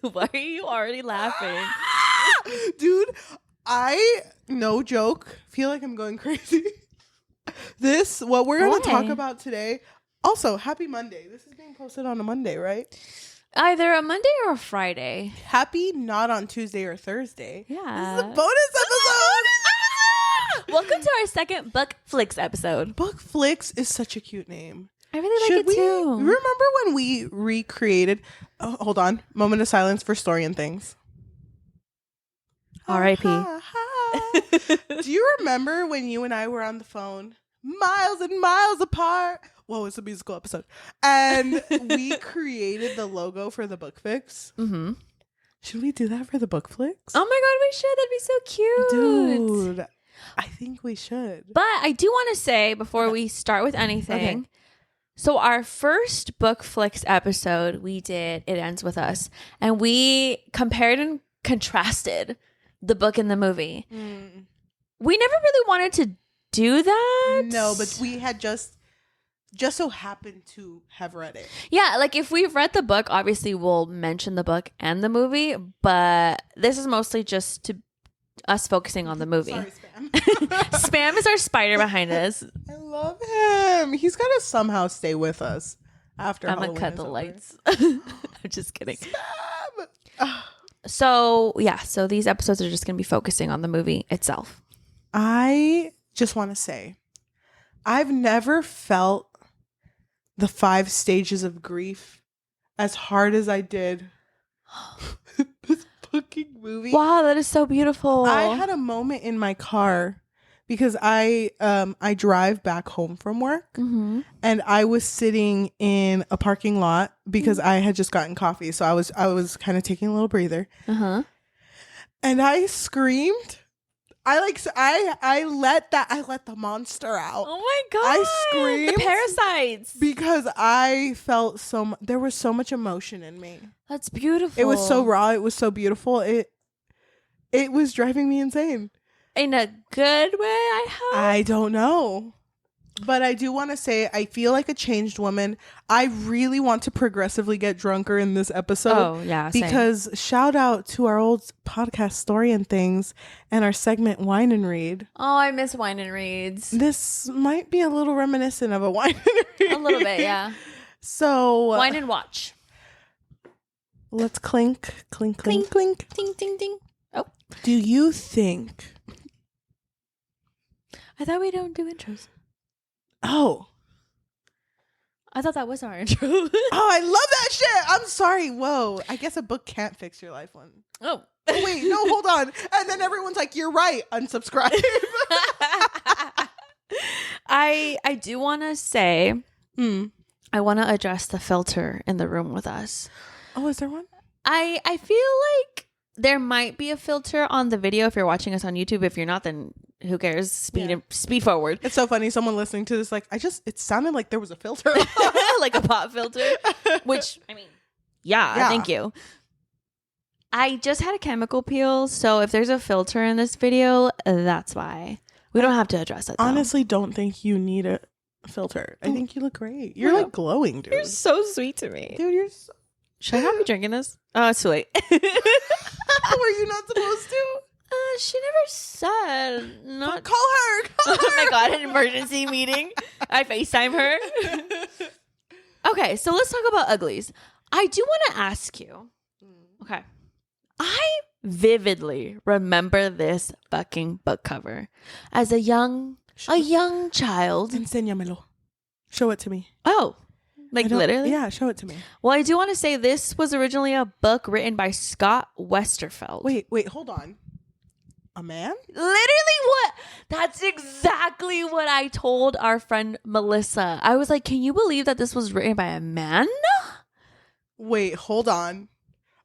Why are you already laughing? Dude, I, no joke, feel like I'm going crazy. What we're going to talk about today. Also, happy Monday. This is being posted on a Monday, right? Either a Monday or a Friday. Happy not on Tuesday or Thursday. Yeah. This is a bonus episode. Welcome to our second Book Flix episode. Book Flix is such a cute name. I really like it too. Remember when we recreated... Oh, hold on. Moment of silence for Story and Things. R.I.P. Do you remember when you and I were on the phone miles and miles apart? Whoa, it's a musical episode. And we created the logo for the Book Flix. Mm-hmm. Should we do that for the Book Flix? Oh my God, we should. That'd be so cute. Dude, I think we should. But I do want to say before we start with anything, okay. So our first Book Flix episode we did, It Ends With Us. And we compared and contrasted the book and the movie. We never really wanted to do that. No, but we had just so happened to have read it. Yeah, like if we've read the book, obviously we'll mention the book and the movie, but this is mostly just to us focusing on the movie. Sorry, Spam. Spam is our spider behind us. I love him. He's got to somehow stay with us after I'm Halloween gonna cut the over. lights. I'm just kidding. So these episodes are just gonna be focusing on the movie itself. I just want to say, I've never felt the 5 stages of grief as hard as I did this fucking movie. Wow, that is so beautiful. I had a moment in my car because I drive back home from work, and I was sitting in a parking lot because I had just gotten coffee, so I was kind of taking a little breather, and I screamed. I let the monster out. Oh my God. I screamed. The parasites. Because I felt there was so much emotion in me. That's beautiful. It was so raw. It was so beautiful. It was driving me insane. In a good way, I hope. I don't know. But I do want to say I feel like a changed woman. I really want to progressively get drunker in this episode. Oh, yeah. Same. Because shout out to our old podcast Story and Things and our segment Wine and Read. Oh, I miss Wine and Reads. This might be a little reminiscent of a Wine and Read. A little bit, yeah. So Wine and Watch. Let's clink, clink, clink, clink. Ding, ding, ding. Oh. Do you think... I thought we don't do intros. Oh. I thought that was our intro. Oh, I love that shit. I'm sorry. Whoa. I guess a book can't fix your life one. Oh. Wait, no, hold on. And then everyone's like, you're right. Unsubscribe. I do want to say, I want to address the filter in the room with us. Oh, is there one? I feel like there might be a filter on the video if you're watching us on YouTube. If you're not, then who cares? Speed forward. It's so funny. Someone listening to this, like, it sounded like there was a filter. Like a pop filter. Which, I mean, yeah, thank you. I just had a chemical peel, so if there's a filter in this video, that's why. We don't have to address it, though. Honestly, don't think you need a filter. I think you look great. You're like glowing, dude. You're so sweet to me. Dude, you're so... Should I not be drinking this? Oh, it's too late. Were you not supposed to? She never said. Not Call her. Oh my God, an emergency meeting. I FaceTime her. Okay, so let's talk about uglies. I do want to ask you. Okay. I vividly remember this fucking book cover as a young child. Enséñamelo. Show it to me. Oh. Like literally? Yeah, show it to me. Well, I do want to say this was originally a book written by Scott Westerfeld. Wait, hold on. A man? Literally what? That's exactly what I told our friend Melissa. I was like, can you believe that this was written by a man? Wait, hold on.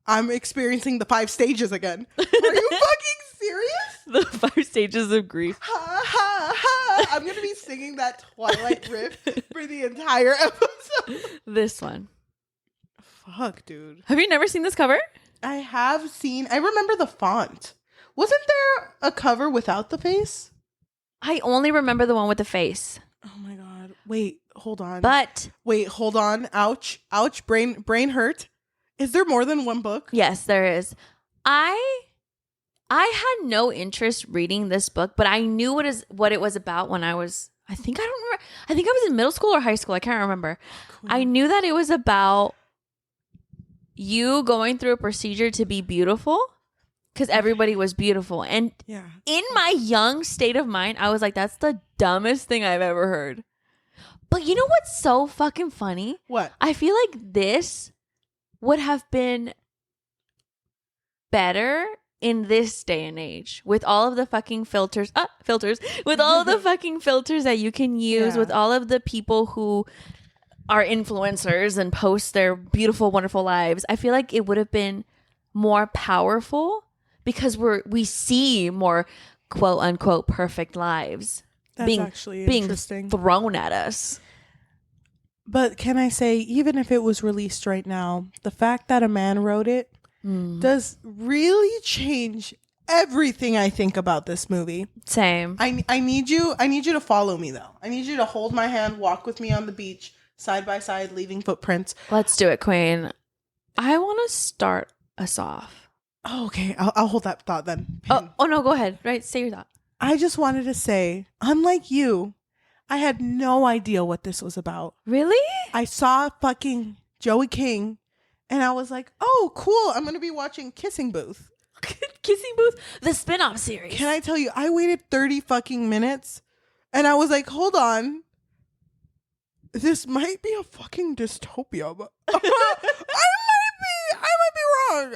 I'm experiencing the 5 stages again. Are you fucking serious? The 5 stages of grief. Ha, ha, ha. I'm going to be singing that Twilight riff for the entire episode. This one. Fuck, dude. Have you never seen this cover? I have seen. I remember the font. Wasn't there a cover without the face? I only remember the one with the face. Oh my God. Wait, hold on. But. Wait, hold on. Ouch. Ouch. Brain hurt. Is there more than one book? Yes, there is. I had no interest reading this book, but I knew what it was about when I was, I think I was in middle school or high school. I can't remember. Cool. I knew that it was about you going through a procedure to be beautiful because everybody was beautiful. And in my young state of mind, I was like, that's the dumbest thing I've ever heard. But you know what's so fucking funny? What? I feel like this would have been better in this day and age with all of the fucking filters, with all of the fucking filters that you can use, with all of the people who are influencers and post their beautiful, wonderful lives. I feel like it would have been more powerful because we see more quote unquote perfect lives being interesting. Thrown at us. But can I say, even if it was released right now, the fact that a man wrote it does really change everything I think about this movie. Same. I need you to follow me though. I need you to hold my hand, walk with me on the beach, side by side, leaving footprints. Let's do it, Queen. I want to start us off. Oh, okay. I'll hold that thought then. Oh no, go ahead. Right, say your thought. I just wanted to say, unlike you, I had no idea what this was about. Really? I saw fucking Joey King and I was like, oh, cool. I'm going to be watching Kissing Booth. Kissing Booth? The spin-off series. Can I tell you, I waited 30 fucking minutes and I was like, hold on. This might be a fucking dystopia, but I might be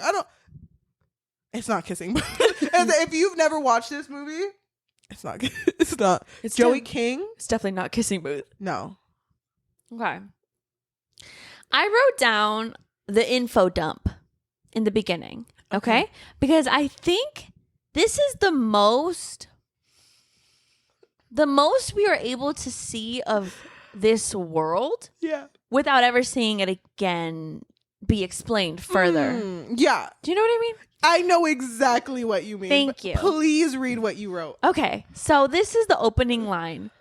wrong. It's not Kissing Booth. If you've never watched this movie, it's not. It's Joey King. It's definitely not Kissing Booth. No. Okay. I wrote down the info dump in the beginning. Okay? Because I think this is the most we are able to see of this world. Yeah. Without ever seeing it again be explained further. Yeah. Do you know what I mean? I know exactly what you mean. Thank you. Please read what you wrote. Okay, so this is the opening line.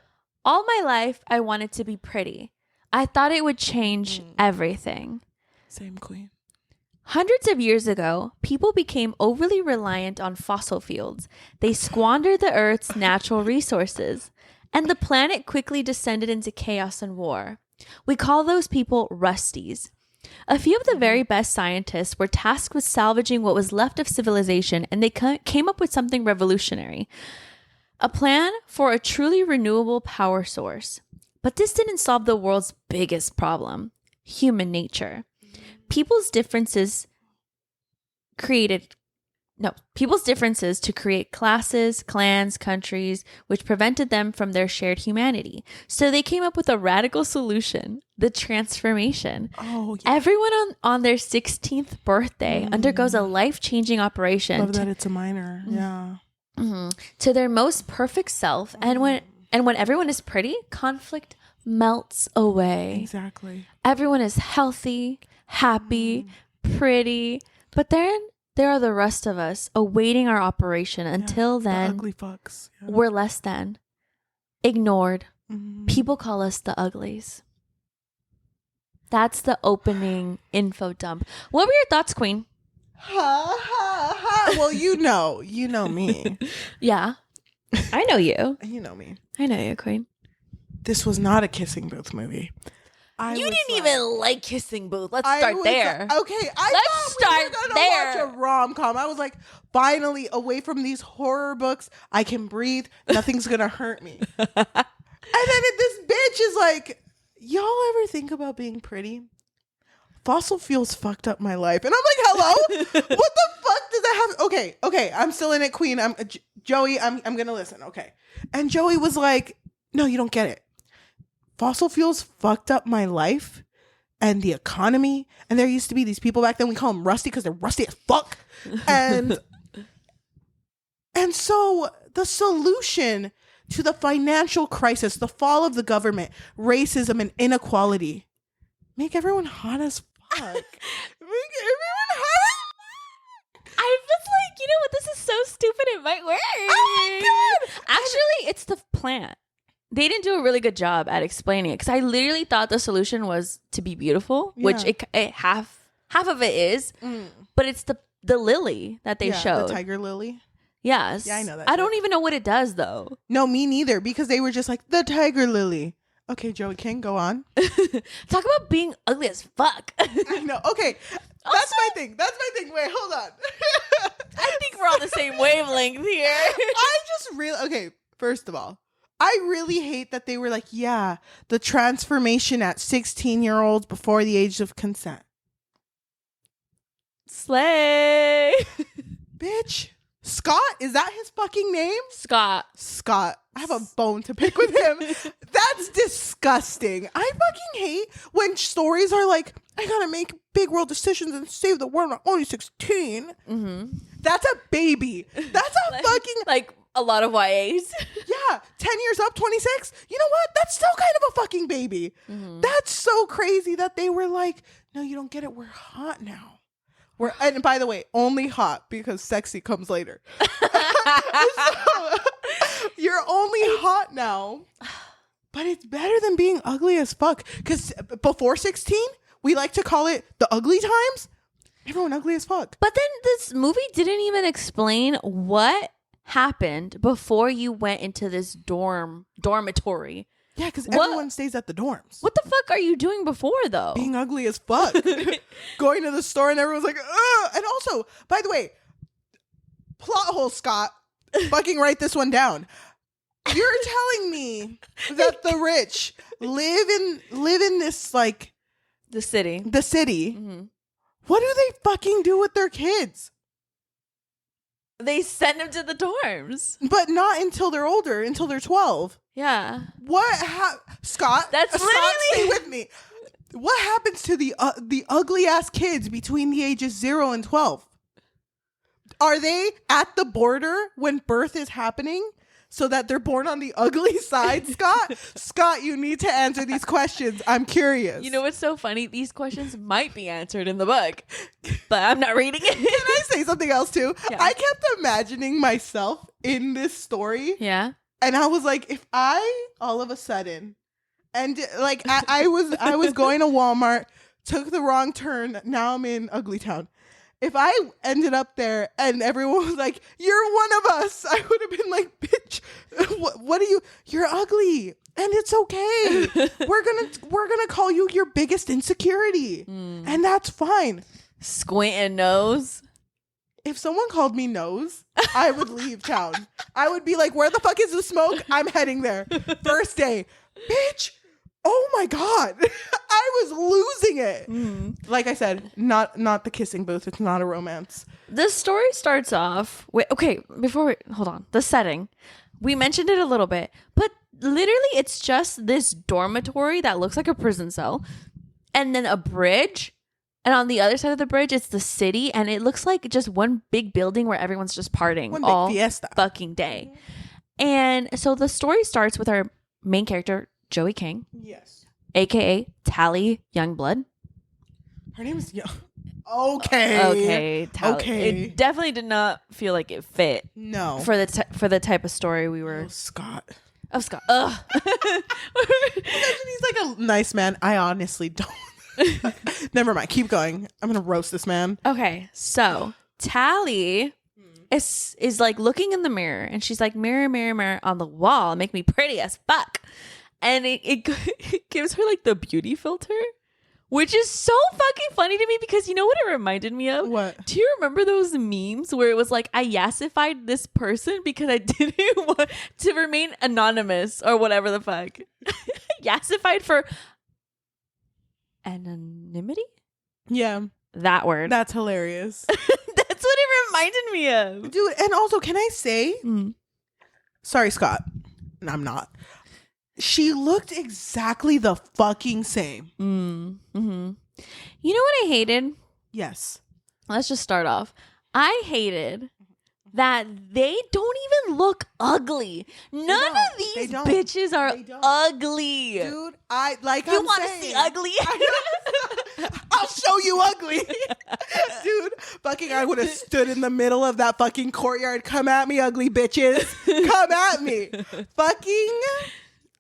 All my life, I wanted to be pretty. I thought it would change everything. Same, Queen. Hundreds of years ago, people became overly reliant on fossil fuels. They squandered the Earth's natural resources, and the planet quickly descended into chaos and war. We call those people rusties. A few of the very best scientists were tasked with salvaging what was left of civilization, and they came up with something revolutionary. A plan for a truly renewable power source. But this didn't solve the world's biggest problem, human nature. People's differences to create classes, clans, countries, which prevented them from their shared humanity. So they came up with a radical solution, the transformation. Oh, yeah. Everyone on their 16th birthday undergoes a life-changing operation. Love that it's a minor. Yeah. To their most perfect self. And when everyone is pretty, conflict melts away. Exactly. Everyone is healthy, happy, pretty. But then there are the rest of us awaiting our operation. Until then, the ugly fucks. Yeah. we're less than, ignored. People call us the uglies. That's the opening info dump. What were your thoughts, Queen? Ha ha ha. Well, you know me. Yeah. I know you. You know me. I know you, Queen. This was not a Kissing Booth movie. You didn't even like Kissing Booth. Let's start there. Okay, Let's start there. Watch a rom-com. I was like, finally, away from these horror books, I can breathe. Nothing's gonna hurt me. And then this bitch is like, y'all ever think about being pretty? Fossil fuels fucked up my life. And I'm like, hello? What the fuck does that have? Okay, I'm still in it, Queen. Joey, I'm gonna listen. Okay. And Joey was like, no, you don't get it. Fossil fuels fucked up my life and the economy. And there used to be these people back then, we call them rusty because they're rusty as fuck. And so the solution to the financial crisis, the fall of the government, racism and inequality, make everyone hot as fuck. Make everyone hot as fuck. I was like, you know what? This is so stupid. It might work. Oh my God. Actually, it's the plant. They didn't do a really good job at explaining it because I literally thought the solution was to be beautiful, which it half of it is, but it's the lily that they showed. The tiger lily. Yes. Yeah, I know that. I don't even know what it does though. No, me neither, because they were just like, the tiger lily. Okay, Joey King, go on. Talk about being ugly as fuck. I know. Okay. That's my thing. Wait, hold on. I think we're on the same wavelength here. Okay, first of all, I really hate that they were like, yeah, the transformation at 16-year-olds before the age of consent. Slay. Bitch. Scott? Is that his fucking name? Scott. I have a bone to pick with him. That's disgusting. I fucking hate when stories are like, I gotta make big world decisions and save the world. I'm only 16. Mm-hmm. That's a baby. That's a fucking... Like a lot of YAs. Yeah. 10 years up, 26. You know what? That's still kind of a fucking baby. Mm-hmm. That's so crazy that they were like, no, you don't get it. We're hot now. And by the way, only hot because sexy comes later. So, you're only hot now, but it's better than being ugly as fuck. Because before 16, we like to call it the ugly times. Everyone ugly as fuck. But then this movie didn't even explain what happened before you went into this dormitory. Yeah, because everyone stays at the dorms. What the fuck are you doing before, though? Being ugly as fuck. Going to the store and everyone's like, ugh. And also, by the way, plot hole, Scott. Fucking write this one down. You're telling me that the rich live in this, like... The city. Mm-hmm. What do they fucking do with their kids? They send them to the dorms. But not until they're older, until they're 12. Yeah. Scott? That's Scott, stay with me. What happens to the ugly ass kids between the ages 0 and 12? Are they at the border when birth is happening so that they're born on the ugly side, Scott? Scott, you need to answer these questions. I'm curious. You know what's so funny? These questions might be answered in the book, but I'm not reading it. Can I say something else too? Yeah. I kept imagining myself in this story. Yeah. And I was like, if I all of a sudden, and like I was going to Walmart, took the wrong turn, now I'm in Ugly Town. If I ended up there and everyone was like, you're one of us, I would have been like, bitch, what are you? You're ugly. And it's okay. We're gonna call you your biggest insecurity. And that's fine. Squinting nose. If someone called me nose, I would leave town. I would be like, where the fuck is the smoke? I'm heading there. First day. Bitch. Oh my God. I was losing it. Like I said, not the kissing booth. It's not a romance. This story starts off with, hold on. The setting. We mentioned it a little bit, but literally it's just this dormitory that looks like a prison cell and then a bridge. And on the other side of the bridge, it's the city, and it looks like just one big building where everyone's just partying all fiesta. Fucking day. And so the story starts with our main character, Joey King. Yes. AKA Tally Youngblood. Her name is Okay. Okay. Tally. Okay. It definitely did not feel like it fit. No. For the type of story we were. Scott. Scott. Ugh. Imagine he's like a nice man. I honestly don't. Never mind. Keep going. I'm gonna roast this man. Okay, so Tally is like looking in the mirror, and she's like, mirror, mirror, mirror on the wall, make me pretty as fuck. And it gives her like the beauty filter, which is so fucking funny to me because you know what it reminded me of? What? Do you remember those memes where it was like, I yassified this person because I didn't want to remain anonymous or whatever the fuck? Yassified for anonymity? Yeah. That word. That's hilarious. That's what it reminded me of. Dude, and also, can I say, sorry, Scott, and I'm not. She looked exactly the fucking same. Mm-hmm. You know what I hated? Yes. Let's just start off. I hated that they don't even look ugly. None of these bitches are ugly. Dude, I like you want to see ugly? I'll show you ugly. Dude, fucking I would have stood in the middle of that fucking courtyard. Come at me, ugly bitches. Come at me. Fucking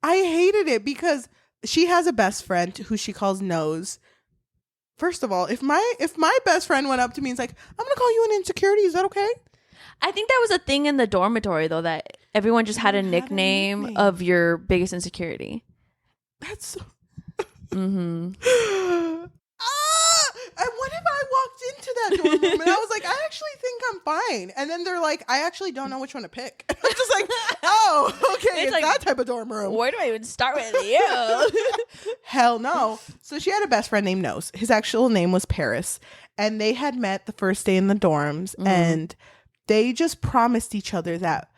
I hated it because she has a best friend who she calls Nose. First of all, if my best friend went up to me and was like, I'm gonna call you an insecurity, is that okay? I think that was a thing in the dormitory though, that everyone just had a nickname of your biggest insecurity. That's so Mm-hmm. And what if I walked into that dorm room and I was like, I actually think I'm fine, and then they're like, I actually don't know which one to pick. I'm just like, oh, okay, it's like, that type of dorm room. Where do I even start with you? Hell no. So she had a best friend named Nose. His actual name was Paris, and they had met the first day in the dorms, and they just promised each other that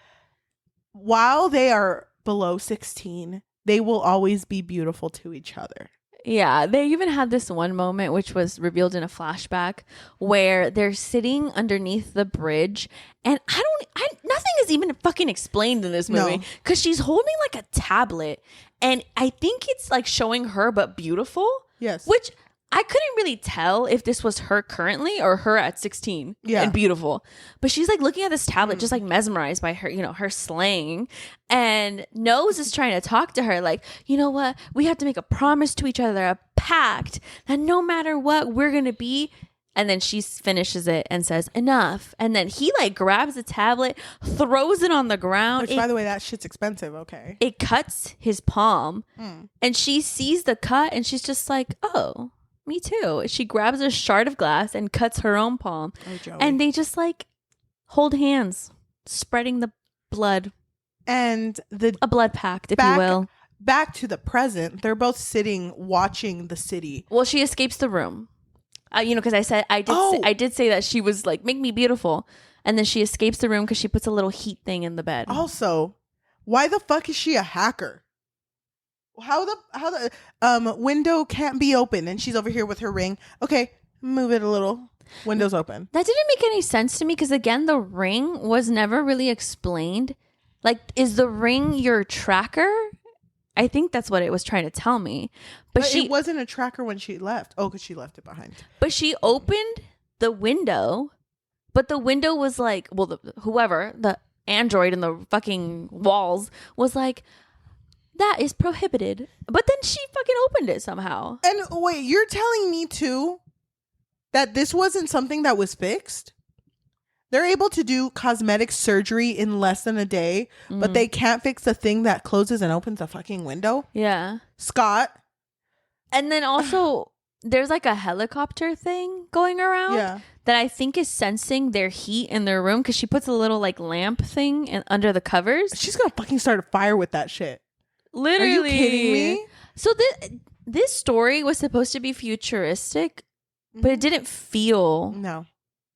while they are below 16, they will always be beautiful to each other. Yeah, they even had this one moment, which was revealed in a flashback, where they're sitting underneath the bridge, and nothing is even fucking explained in this movie, because she's holding like a tablet, and I think it's like showing her but beautiful. Yes. Which I couldn't really tell if this was her currently or her at 16 and beautiful. But she's like looking at this tablet, just like mesmerized by her, her slang. And Nose is trying to talk to her like, you know what? We have to make a promise to each other, a pact that no matter what, we're going to be. And then she finishes it and says, enough. And then he like grabs the tablet, throws it on the ground. Which, by the way, that shit's expensive. Okay. It cuts his palm. And she sees the cut and she's just like, oh. Me too. She grabs a shard of glass and cuts her own palm. Oh, and they just like hold hands, spreading the blood. And a blood pact, if you will. Back to the present, they're both sitting watching the city. Well, she escapes the room. Because I did say that she was like, make me beautiful. And then she escapes the room because she puts a little heat thing in the bed. Also, why the fuck is she a hacker? How the window can't be open, and she's over here with her ring. Okay, move it a little. Window's open. That didn't make any sense to me because again, the ring was never really explained. Like, is the ring your tracker? I think that's what it was trying to tell me. But it wasn't a tracker when she left. Oh, because she left it behind. But she opened the window, but the window was like, well, the android in the fucking walls was like, that is prohibited. But then she fucking opened it somehow. And wait, you're telling me too that this wasn't something that was fixed? They're able to do cosmetic surgery in less than a day, but they can't fix the thing that closes and opens a fucking window? Yeah. Scott. And then also, there's like a helicopter thing going around that I think is sensing their heat in their room because she puts a little like lamp thing under the covers. She's going to fucking start a fire with that shit. Literally. Are you kidding me? So this story was supposed to be futuristic, but it didn't feel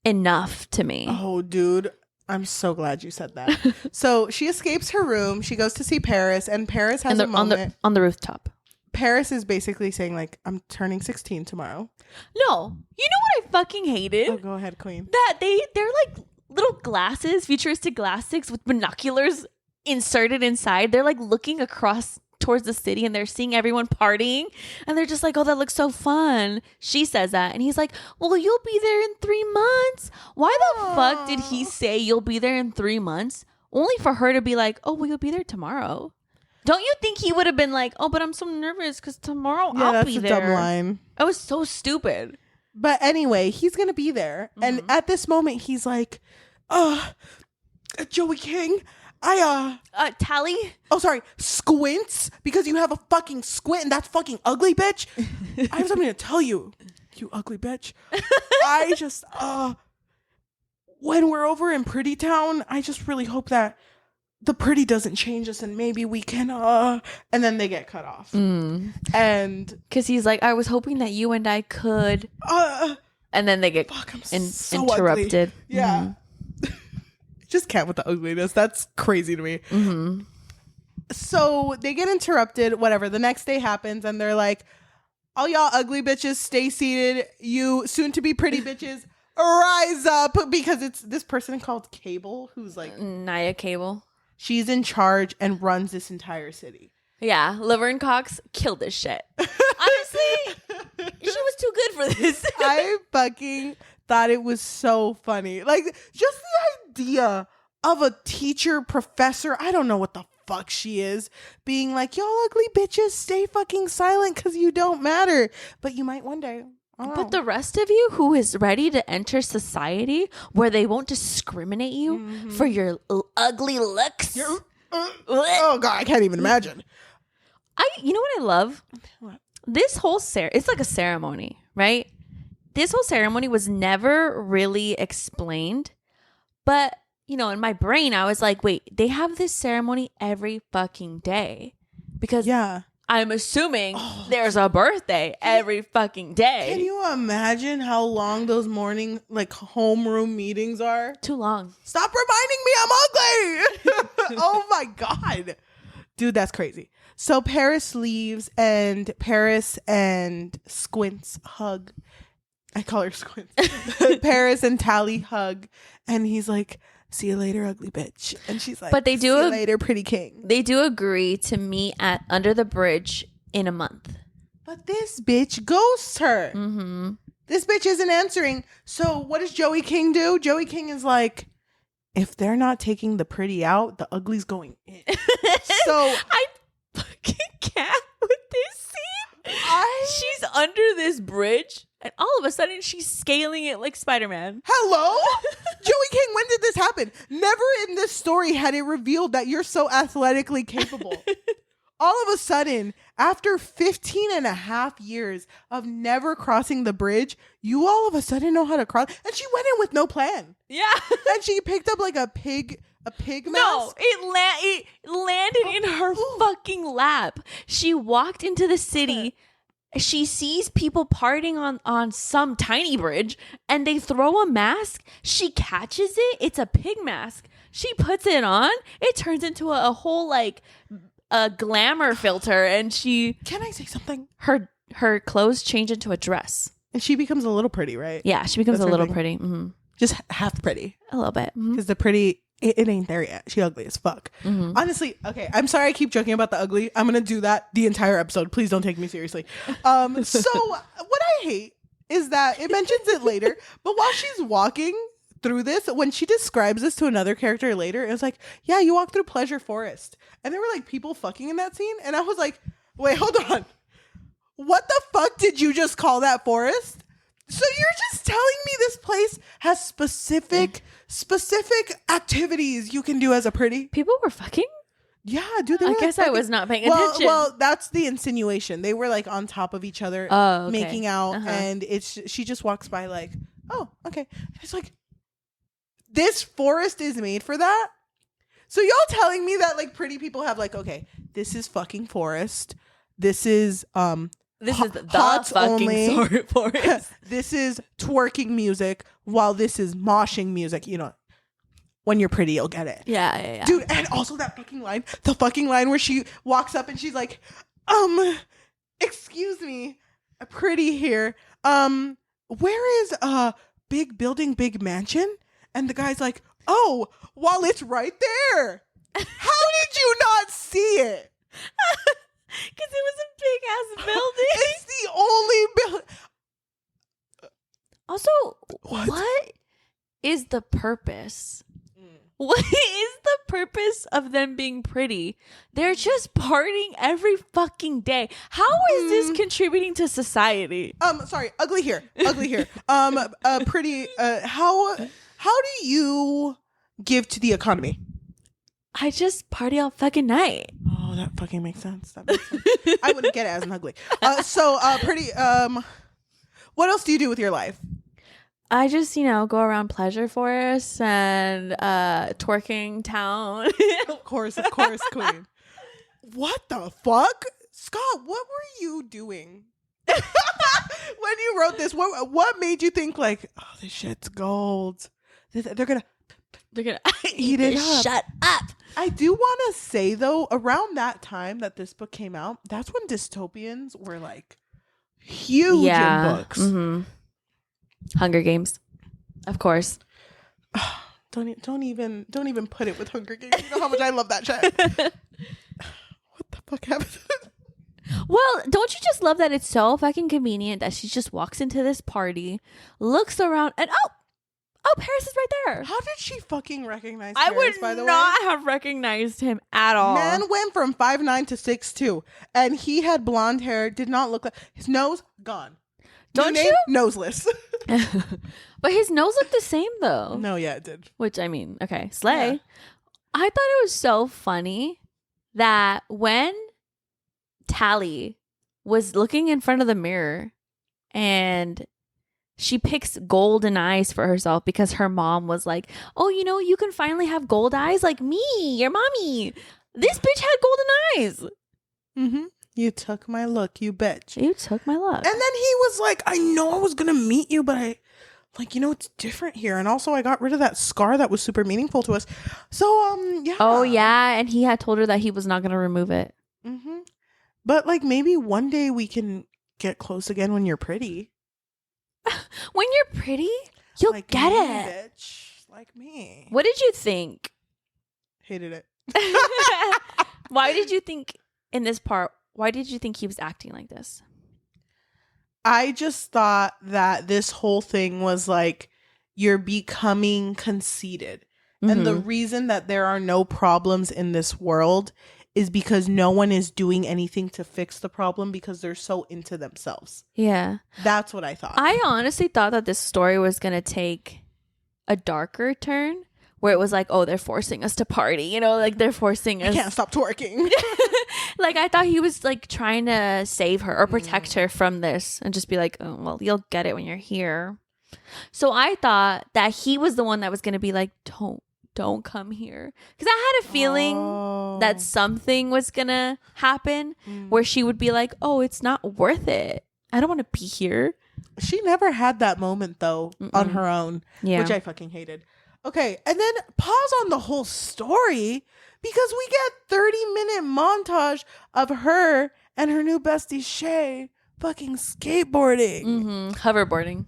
enough to me. Oh, dude. I'm so glad you said that. So she escapes her room. She goes to see Paris, and Paris has a moment. On the rooftop. Paris is basically saying, like, I'm turning 16 tomorrow. No. You know what I fucking hated? Oh, go ahead, queen. That they're like little glasses, futuristic glasses with binoculars inserted inside. They're like looking across towards the city and they're seeing everyone partying and they're just like, oh, that looks so fun. She says that and he's like, well, you'll be there in 3 months. Why the fuck did he say you'll be there in 3 months only for her to be like, oh, well, you'll be there tomorrow? Don't you think he would have been like, oh, but I'm so nervous because tomorrow I'll be there? That's a dumb line. That was so stupid. But anyway, he's gonna be there and at this moment he's like, Joey King, Tally? Oh, sorry. Squints? Because you have a fucking squint and that's fucking ugly, bitch. I have something to tell you, you ugly bitch. I just, when we're over in Pretty Town, I just really hope that the Pretty doesn't change us and maybe we can, and then they get cut off. And because he's like, I was hoping that you and I could, and then they get so interrupted. Ugly. Yeah. Just can't with the ugliness. That's crazy to me. So they get interrupted, whatever. The next day happens and they're like, all y'all ugly bitches, stay seated. You soon to be pretty bitches, rise up. Because it's this person called Cable who's like Naya Cable. She's in charge and runs this entire city. Yeah, Laverne Cox killed this shit. Honestly, she was too good for this. I fucking thought it was so funny. Like, just the idea of a teacher, professor, I don't know what the fuck she is, being like, y'all ugly bitches, stay fucking silent because you don't matter. But you might one day. But the rest of you who is ready to enter society where they won't discriminate you for your ugly looks. Oh God, I can't even imagine. You know what I love? What? This whole it's like a ceremony, right? This whole ceremony was never really explained, but in my brain I was like, wait, they have this ceremony every fucking day because I'm assuming there's a birthday every fucking day. Can you imagine how long those morning homeroom meetings are? Too long. Stop reminding me I'm ugly. Oh my God. Dude, that's crazy. So Paris leaves and Paris and Squints hug. I call her Squints. Paris and Tally hug. And he's like, see you later, ugly bitch. And she's like, but they do see you later, pretty king. They do agree to meet at Under the Bridge in a month. But this bitch ghosts her. Mm-hmm. This bitch isn't answering. So what does Joey King do? Joey King is like, if they're not taking the pretty out, the ugly's going in. So I fucking can't with this scene. She's under this bridge and all of a sudden she's scaling it like Spider-Man. Hello? Joey King, when did this happen? Never in this story had it revealed that you're so athletically capable. All of a sudden, after 15 and a half years of never crossing the bridge, you all of a sudden know how to cross. And she went in with no plan. Yeah. And she picked up like a pig mask. No, it landed in her fucking lap. She walked into the city. She sees people partying on some tiny bridge and they throw a mask. She catches it. It's a pig mask. She puts it on. It turns into a whole a glamour filter, and can I say something? Her clothes change into a dress, and she becomes a little pretty, right? Yeah, she becomes a little pretty. Mm-hmm. Just half pretty, a little bit, because the pretty it ain't there yet. She ugly as fuck. Mm-hmm. Honestly, okay. I'm sorry I keep joking about the ugly. I'm gonna do that the entire episode. Please don't take me seriously. So what I hate is that it mentions it later, but while she's walking through this, when she describes this to another character later, it was like, yeah, you walk through Pleasure Forest, and there were like people fucking in that scene, and I was like, wait, hold on, what the fuck did you just call that forest? So you're just telling me this place has specific activities you can do as a pretty? People were fucking? Yeah, dude. I guess I was not paying attention. Well, that's the insinuation. They were like on top of each other, making out, and she just walks by like, oh, okay. And it's like, this forest is made for that? So y'all telling me that like pretty people have like, okay, this is fucking forest. This is the fucking forest. This is twerking music, while this is moshing music. When you're pretty, you'll get it. Yeah. Dude, and also that fucking line, the fucking line where she walks up and she's like, excuse me, pretty here. Where is big building, big mansion? And the guy's like, oh, well, it's right there. How did you not see it? Because it was a big ass building. It's the only building. Also, what is the purpose? What is the purpose of them being pretty? They're just partying every fucking day. How is this contributing to society? Sorry, ugly here. Pretty. How do you give to the economy? I just party all fucking night. Oh, that fucking makes sense. I wouldn't get it as an ugly. Pretty. What else do you do with your life? I just, go around Pleasure Forest and twerking town. Of course, queen. What the fuck? Scott, what were you doing? When you wrote this, what made you think like, oh, this shit's gold? They're gonna eat it up. Shut up. I do want to say though, around that time that this book came out, that's when dystopians were like huge in books. Mm-hmm. Hunger Games, of course. Don't even put it with Hunger Games. You know how much I love that shit. What the fuck happened? Well, don't you just love that it's so fucking convenient that she just walks into this party, looks around, and oh, Paris is right there. How did she fucking recognize Paris, by the way? I would not have recognized him at all. Man went from 5'9" to 6'2", and he had blonde hair, did not look like... His nose, gone. Don't name, you? Noseless. But his nose looked the same though. No, yeah, it did. Which, I mean, okay, slay. Yeah. I thought it was so funny that when Tally was looking in front of the mirror and she picks golden eyes for herself because her mom was like, oh, you know, you can finally have gold eyes like me, your mommy. This bitch had golden eyes. Mm-hmm. You took my look, you bitch. You took my look. And then he was like, I know I was going to meet you, but it's different here. And also I got rid of that scar that was super meaningful to us. So, yeah. Oh, yeah. And he had told her that he was not going to remove it. Mm-hmm. But like maybe one day we can get close again when you're pretty. When you're pretty, you'll like get me, it. Bitch. Like me. What did you think? Hated it. Why did you think in this part, why did you think he was acting like this? I just thought that this whole thing was like, you're becoming conceited. Mm-hmm. And the reason that there are no problems in this world is because no one is doing anything to fix the problem because they're so into themselves. Yeah. That's what I thought. I honestly thought that this story was going to take a darker turn where it was like, oh, they're forcing us to party. You know, like they're forcing us. I can't stop twerking. Like I thought he was like trying to save her or protect her from this and just be like, oh, well, you'll get it when you're here. So I thought that he was the one that was going to be like, don't come here. Because I had a feeling that something was going to happen where she would be like, oh, it's not worth it. I don't want to be here. She never had that moment, though, on her own, which I fucking hated. Okay, and then pause on the whole story because we get 30-minute montage of her and her new bestie, Shay, fucking skateboarding. Hoverboarding.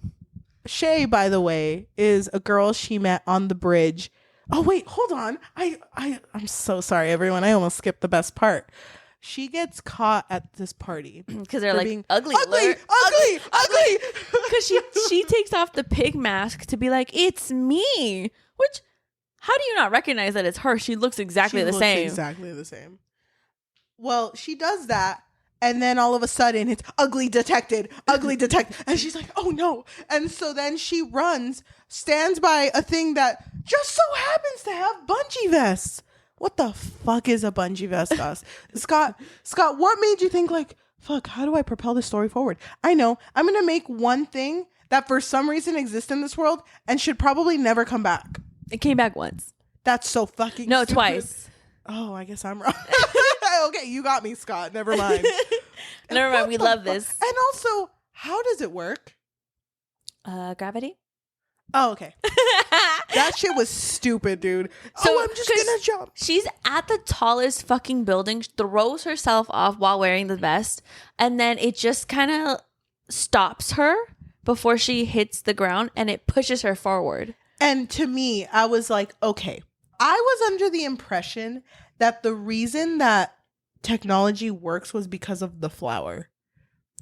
Shay, by the way, is a girl she met on the bridge. Oh, wait, hold on. I'm so sorry, everyone. I almost skipped the best part. She gets caught at this party. Because they're like, being ugly. Because she takes off the pig mask to be like, it's me. Which, how do you not recognize that it's her? She looks exactly the same. Exactly the same. Well, she does that. And then all of a sudden it's ugly detected. And she's like, oh no. And so then she runs, stands by a thing that just so happens to have bungee vests. What the fuck is a bungee vest, Gus? Scott, what made you think like, fuck, how do I propel this story forward? I know. I'm going to make one thing that for some reason exists in this world and should probably never come back. It came back once. That's so fucking No, stupid. Twice. Oh, I guess I'm wrong. Okay, you got me, Scott. Never mind. Never mind. We love this. And also, how does it work? Gravity. Oh, okay. That shit was stupid, dude. So I'm just gonna jump. She's at the tallest fucking building, throws herself off while wearing the vest, and then it just kind of stops her before she hits the ground, and it pushes her forward. And to me, I was like, okay. I was under the impression that the reason that technology works was because of the flower.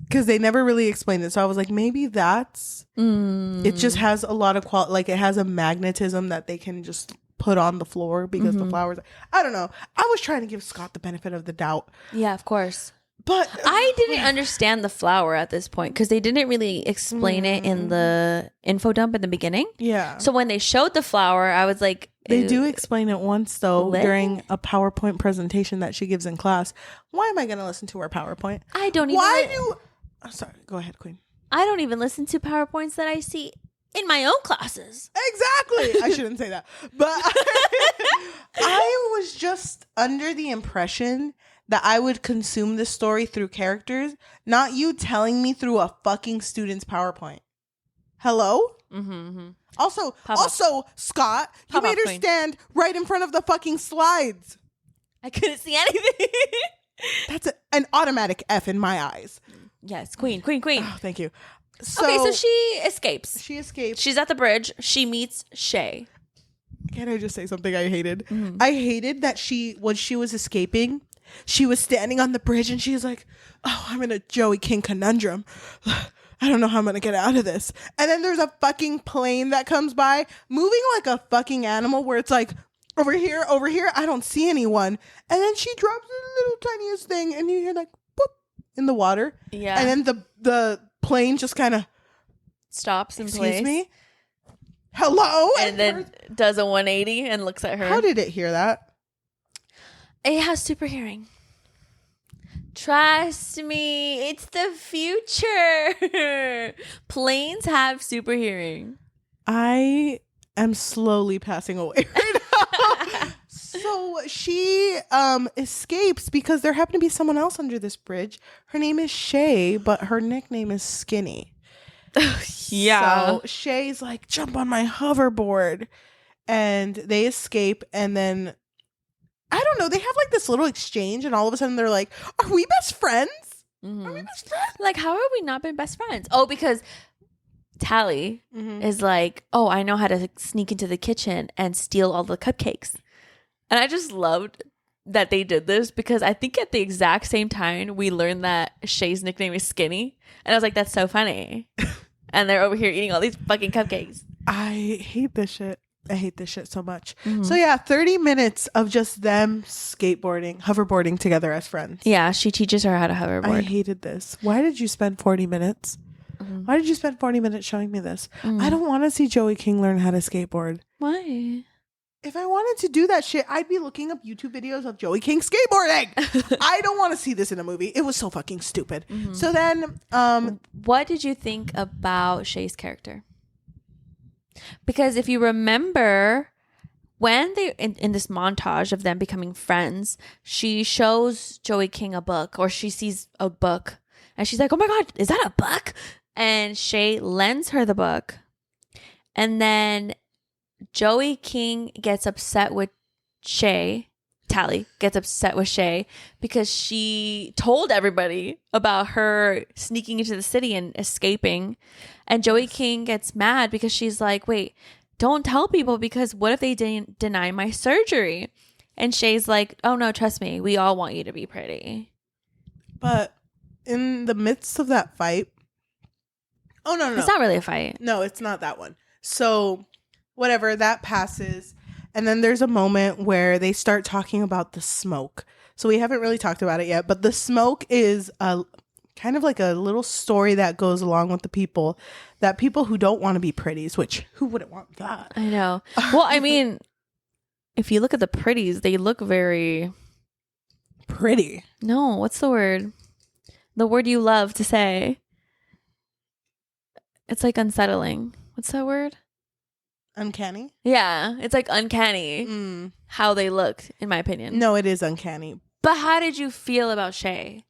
Because they never really explained it. So I was like, maybe that's... It just has a lot of quality. Like, it has a magnetism that they can just put on the floor because the flowers... I don't know. I was trying to give Scott the benefit of the doubt. Yeah, of course. But... I didn't understand the flower at this point because they didn't really explain it in the info dump in the beginning. Yeah. So when they showed the flower, I was like... They do explain it once, though, during a PowerPoint presentation that she gives in class. Why am I going to listen to her PowerPoint? I don't even... I'm sorry. Go ahead, Queen. I don't even listen to PowerPoints that I see in my own classes. Exactly. I shouldn't say that. But I was just under the impression that I would consume this story through characters, not you telling me through a fucking student's PowerPoint. Hello? Also, Scott, you made her stand right in front of the fucking slides. I couldn't see anything. That's an automatic F in my eyes. Yes, queen. Oh, thank you. Okay, so she escapes. She's at the bridge. She meets Shay. Can I just say something I hated? I hated that when she was escaping, she was standing on the bridge and she was like, oh, I'm in a Joey King conundrum. I don't know how I'm going to get out of this. And then there's a fucking plane that comes by moving like a fucking animal where it's like, over here, I don't see anyone. And then she drops the little tiniest thing and you hear like, boop, in the water. Yeah. And then the plane just kind of stops in Excuse place. me? Hello? And then does a 180 and looks at her. How did it hear that? It has super hearing. Trust me, it's the future. Planes have super hearing. I am slowly passing away right now. So she escapes because there happened to be someone else under this bridge. Her name is Shay, but her nickname is Skinny. Yeah. So Shay's like, jump on my hoverboard. And they escape. And then, I don't know, they have like this little exchange. And all of a sudden they're like, are we best friends? Are we best friends? Like, how have we not been best friends? Oh, because Tally Mm-hmm. is like, oh, I know how to sneak into the kitchen and steal all the cupcakes. And I just loved that they did this because I think at the exact same time we learned that Shay's nickname is Skinny. And I was like, that's so funny. And they're over here eating all these fucking cupcakes. I hate this shit. I hate this shit so much. Mm-hmm. So yeah, 30 minutes of just them skateboarding, hoverboarding together as friends. Yeah, she teaches her how to I hoverboard. hated this. Why did you spend 40 minutes? Why did you spend 40 minutes showing me this? I don't want to see Joey King learn how to skateboard. Why? If I wanted to do that shit, I'd be looking up YouTube videos of Joey King skateboarding. I don't want to see this in a movie. It was so fucking stupid. So then, What did you think about Shay's character? Because if you remember, when they in this montage of them becoming friends, she shows Joey King a book, or she sees a book, and she's like, "Oh my god, is that a book?" And Shay lends her the book, and then Joey King gets upset with Shay. Tally gets upset with Shay because she told everybody about her sneaking into the city and escaping. And Joey King gets mad because she's like, wait, don't tell people, because what if they deny my surgery? And Shay's like, oh no, trust me, we all want you to be pretty. but in the midst of that fight, no. It's not really a fight. No, it's not that one. So whatever, that passes. And then there's a moment where they start talking about the smoke. So we haven't really talked about it yet, but the smoke is a kind of like a little story that goes along with the people who don't want to be pretties, which who wouldn't want that? I know. Well, I mean, if you look at the pretties, they look very Pretty. No, what's the word? The word you love to say. It's like unsettling. What's that word? Uncanny? Yeah, it's like uncanny how they looked, in my opinion. No, it is uncanny. But how did you feel about Shay?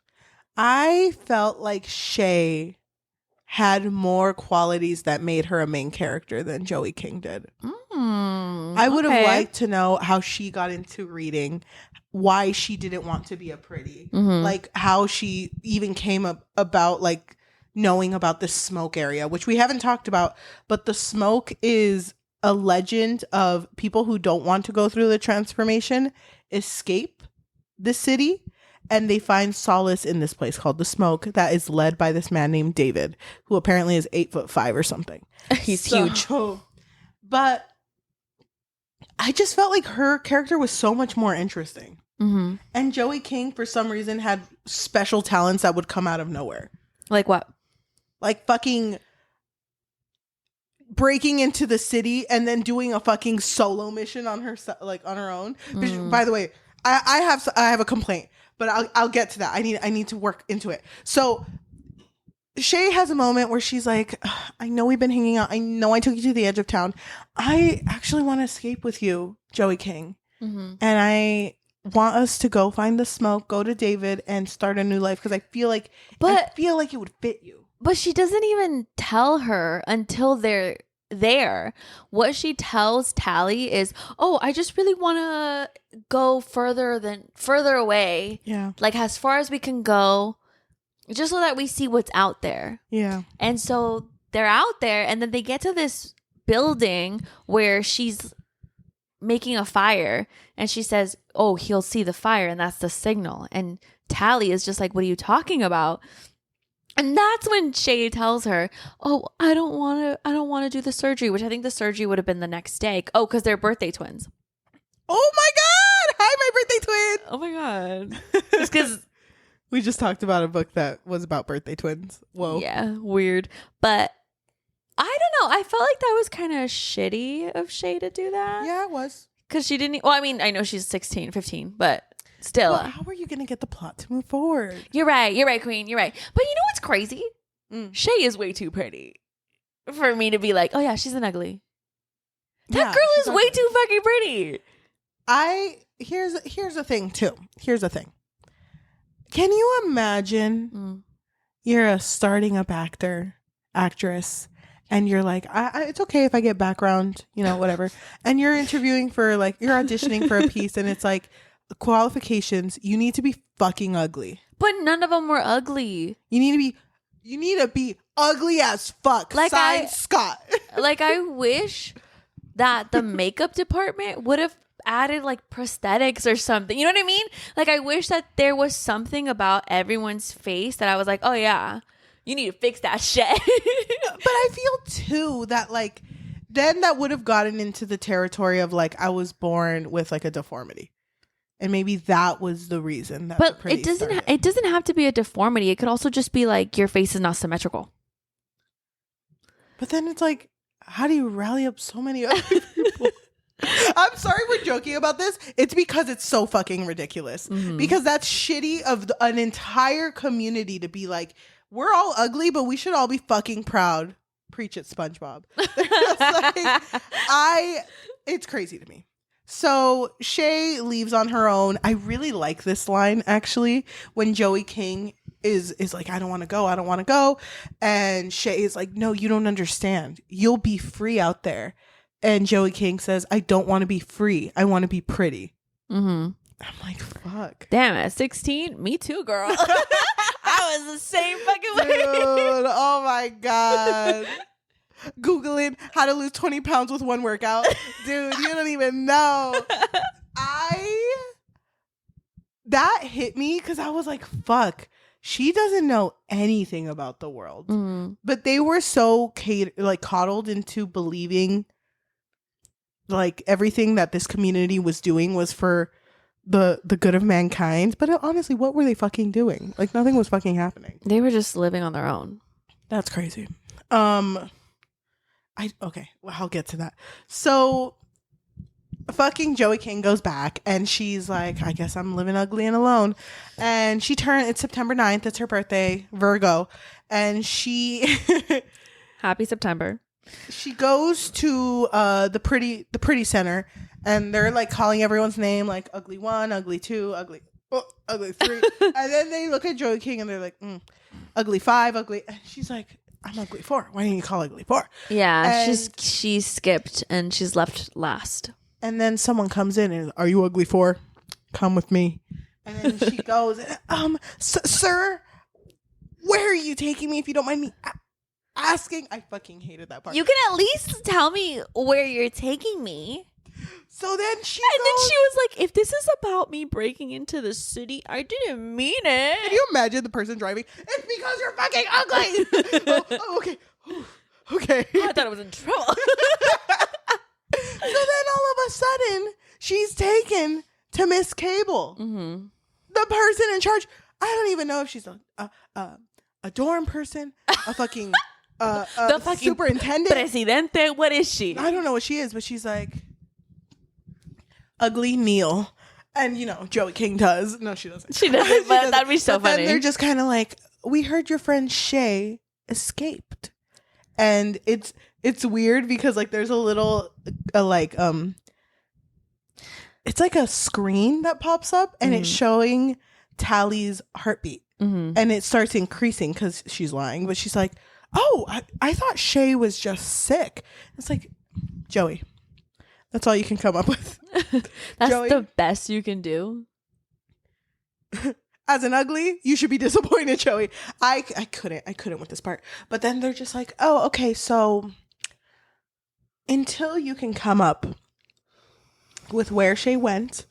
I felt like Shay had more qualities that made her a main character than Joey King did. I would have liked to know how she got into reading, why she didn't want to be a pretty, like how she even came up about like knowing about the smoke area, which we haven't talked about, but the smoke is a legend of people who don't want to go through the transformation escape the city, and they find solace in this place called the Smoke that is led by this man named David, who apparently is 8'5" or something. He's huge. But I just felt like her character was so much more interesting. And Joey King, for some reason, had special talents that would come out of nowhere. Like what? Like fucking breaking into the city and then doing a fucking solo mission on her, like on her own. By the way, I have a complaint, but I'll get to that. I need to work into it. So Shay has a moment where she's like, I know we've been hanging out. I know I took you to the edge of town. I actually want to escape with you, Joey King. And I want us to go find the smoke, go to David, and start a new life, because I feel like it would fit you. But she doesn't even tell her until they're there. What she tells Tally is, oh, I just really want to go further away. Yeah. Like as far as we can go, just so that we see what's out there. Yeah. And so they're out there, and then they get to this building where she's making a fire, and she says, oh, he'll see the fire, and that's the signal. And Tally is just like, what are you talking about? And that's when Shay tells her, oh, I don't want to do the surgery, which I think the surgery would have been the next day. Oh, because they're birthday twins. Oh my God. Hi, my birthday twin. Oh my God. Just because. We just talked about a book that was about birthday twins. Whoa. Yeah, weird. But I don't know. I felt like that was kind of shitty of Shay to do that. Yeah, it was. Because she didn't. Well, I mean, I know she's 16, 15, but still. Well, how are you going to get the plot to move forward? You're right. You're right, Queen. You're right. But you know what's crazy? Shay is way too pretty for me to be like, oh, yeah, she's an ugly. That girl is way too fucking pretty. Here's the thing, too. Here's the thing. Can you imagine you're a starting up actress, and you're like, it's okay if I get background, whatever. And you're interviewing for, like, you're auditioning for a piece, and it's like, qualifications, you need to be fucking ugly. But none of them were ugly. You need to be ugly as fuck. Like Signed, Scott. Like, I wish that the makeup department would have added like prosthetics or something. You know what I mean? Like, I wish that there was something about everyone's face that I was like, oh yeah, you need to fix that shit. But I feel too that like then that would have gotten into the territory of like I was born with like a deformity. And maybe that was the reason that. But it doesn't have to be a deformity. It could also just be like your face is not symmetrical. But then it's like, how do you rally up so many other people? I'm sorry we're joking about this. It's because it's so fucking ridiculous. Because that's shitty of an entire community to be like, we're all ugly, but we should all be fucking proud. Preach it, SpongeBob. It's crazy to me. So Shay leaves on her own. I really like this line, actually, when Joey King is like, I don't want to go. And Shay is like, no, you don't understand. You'll be free out there. And Joey King says, I don't want to be free. I want to be pretty. I'm like, fuck. Damn, at 16? Me too, girl. I was the same fucking way. Dude, oh my God. Googling how to lose 20 pounds with one workout. Dude, you don't even know. That hit me because I was like, fuck. She doesn't know anything about the world. But they were so coddled into believing like everything that this community was doing was for the good of mankind. But honestly, what were they fucking doing? Like nothing was fucking happening. They were just living on their own. That's crazy. Okay, well, I'll get to that. So fucking Joey King goes back and she's like, I guess I'm living ugly and alone. And it's September 9th. It's her birthday, Virgo. And she Happy September. She goes to the pretty center, and they're like calling everyone's name, like ugly 1, ugly 2, ugly 3. And then they look at Joey King and they're like, ugly 5, ugly. And she's like, I'm ugly 4. Why didn't you call ugly 4? Yeah, she skipped and she's left last. And then someone comes in and, are you ugly 4? Come with me. And then she goes, sir, where are you taking me if you don't mind me asking? I fucking hated that part. You can at least tell me where you're taking me. So then then she was like, if this is about me breaking into the city, I didn't mean it. Can you imagine the person driving? It's because you're fucking ugly. Okay. Okay. I thought I was in trouble. So then all of a sudden, she's taken to Miss Cable. The person in charge. I don't even know if she's a dorm person, a fucking the fucking superintendent, presidente. What is she? I don't know what she is, but she's like ugly Neil. And Joey King does. No, she doesn't. She doesn't. But that'd be so funny. Then they're just kind of like, we heard your friend Shay escaped, and it's weird because like there's a little it's like a screen that pops up and it's showing Tally's heartbeat. And it starts increasing because she's lying, but she's like, oh, I thought Shay was just sick. It's like, Joey, that's all you can come up with. That's Joey, the best you can do. As an ugly, you should be disappointed, Joey. I couldn't with this part. But then they're just like, oh, okay, so until you can come up with where Shay went,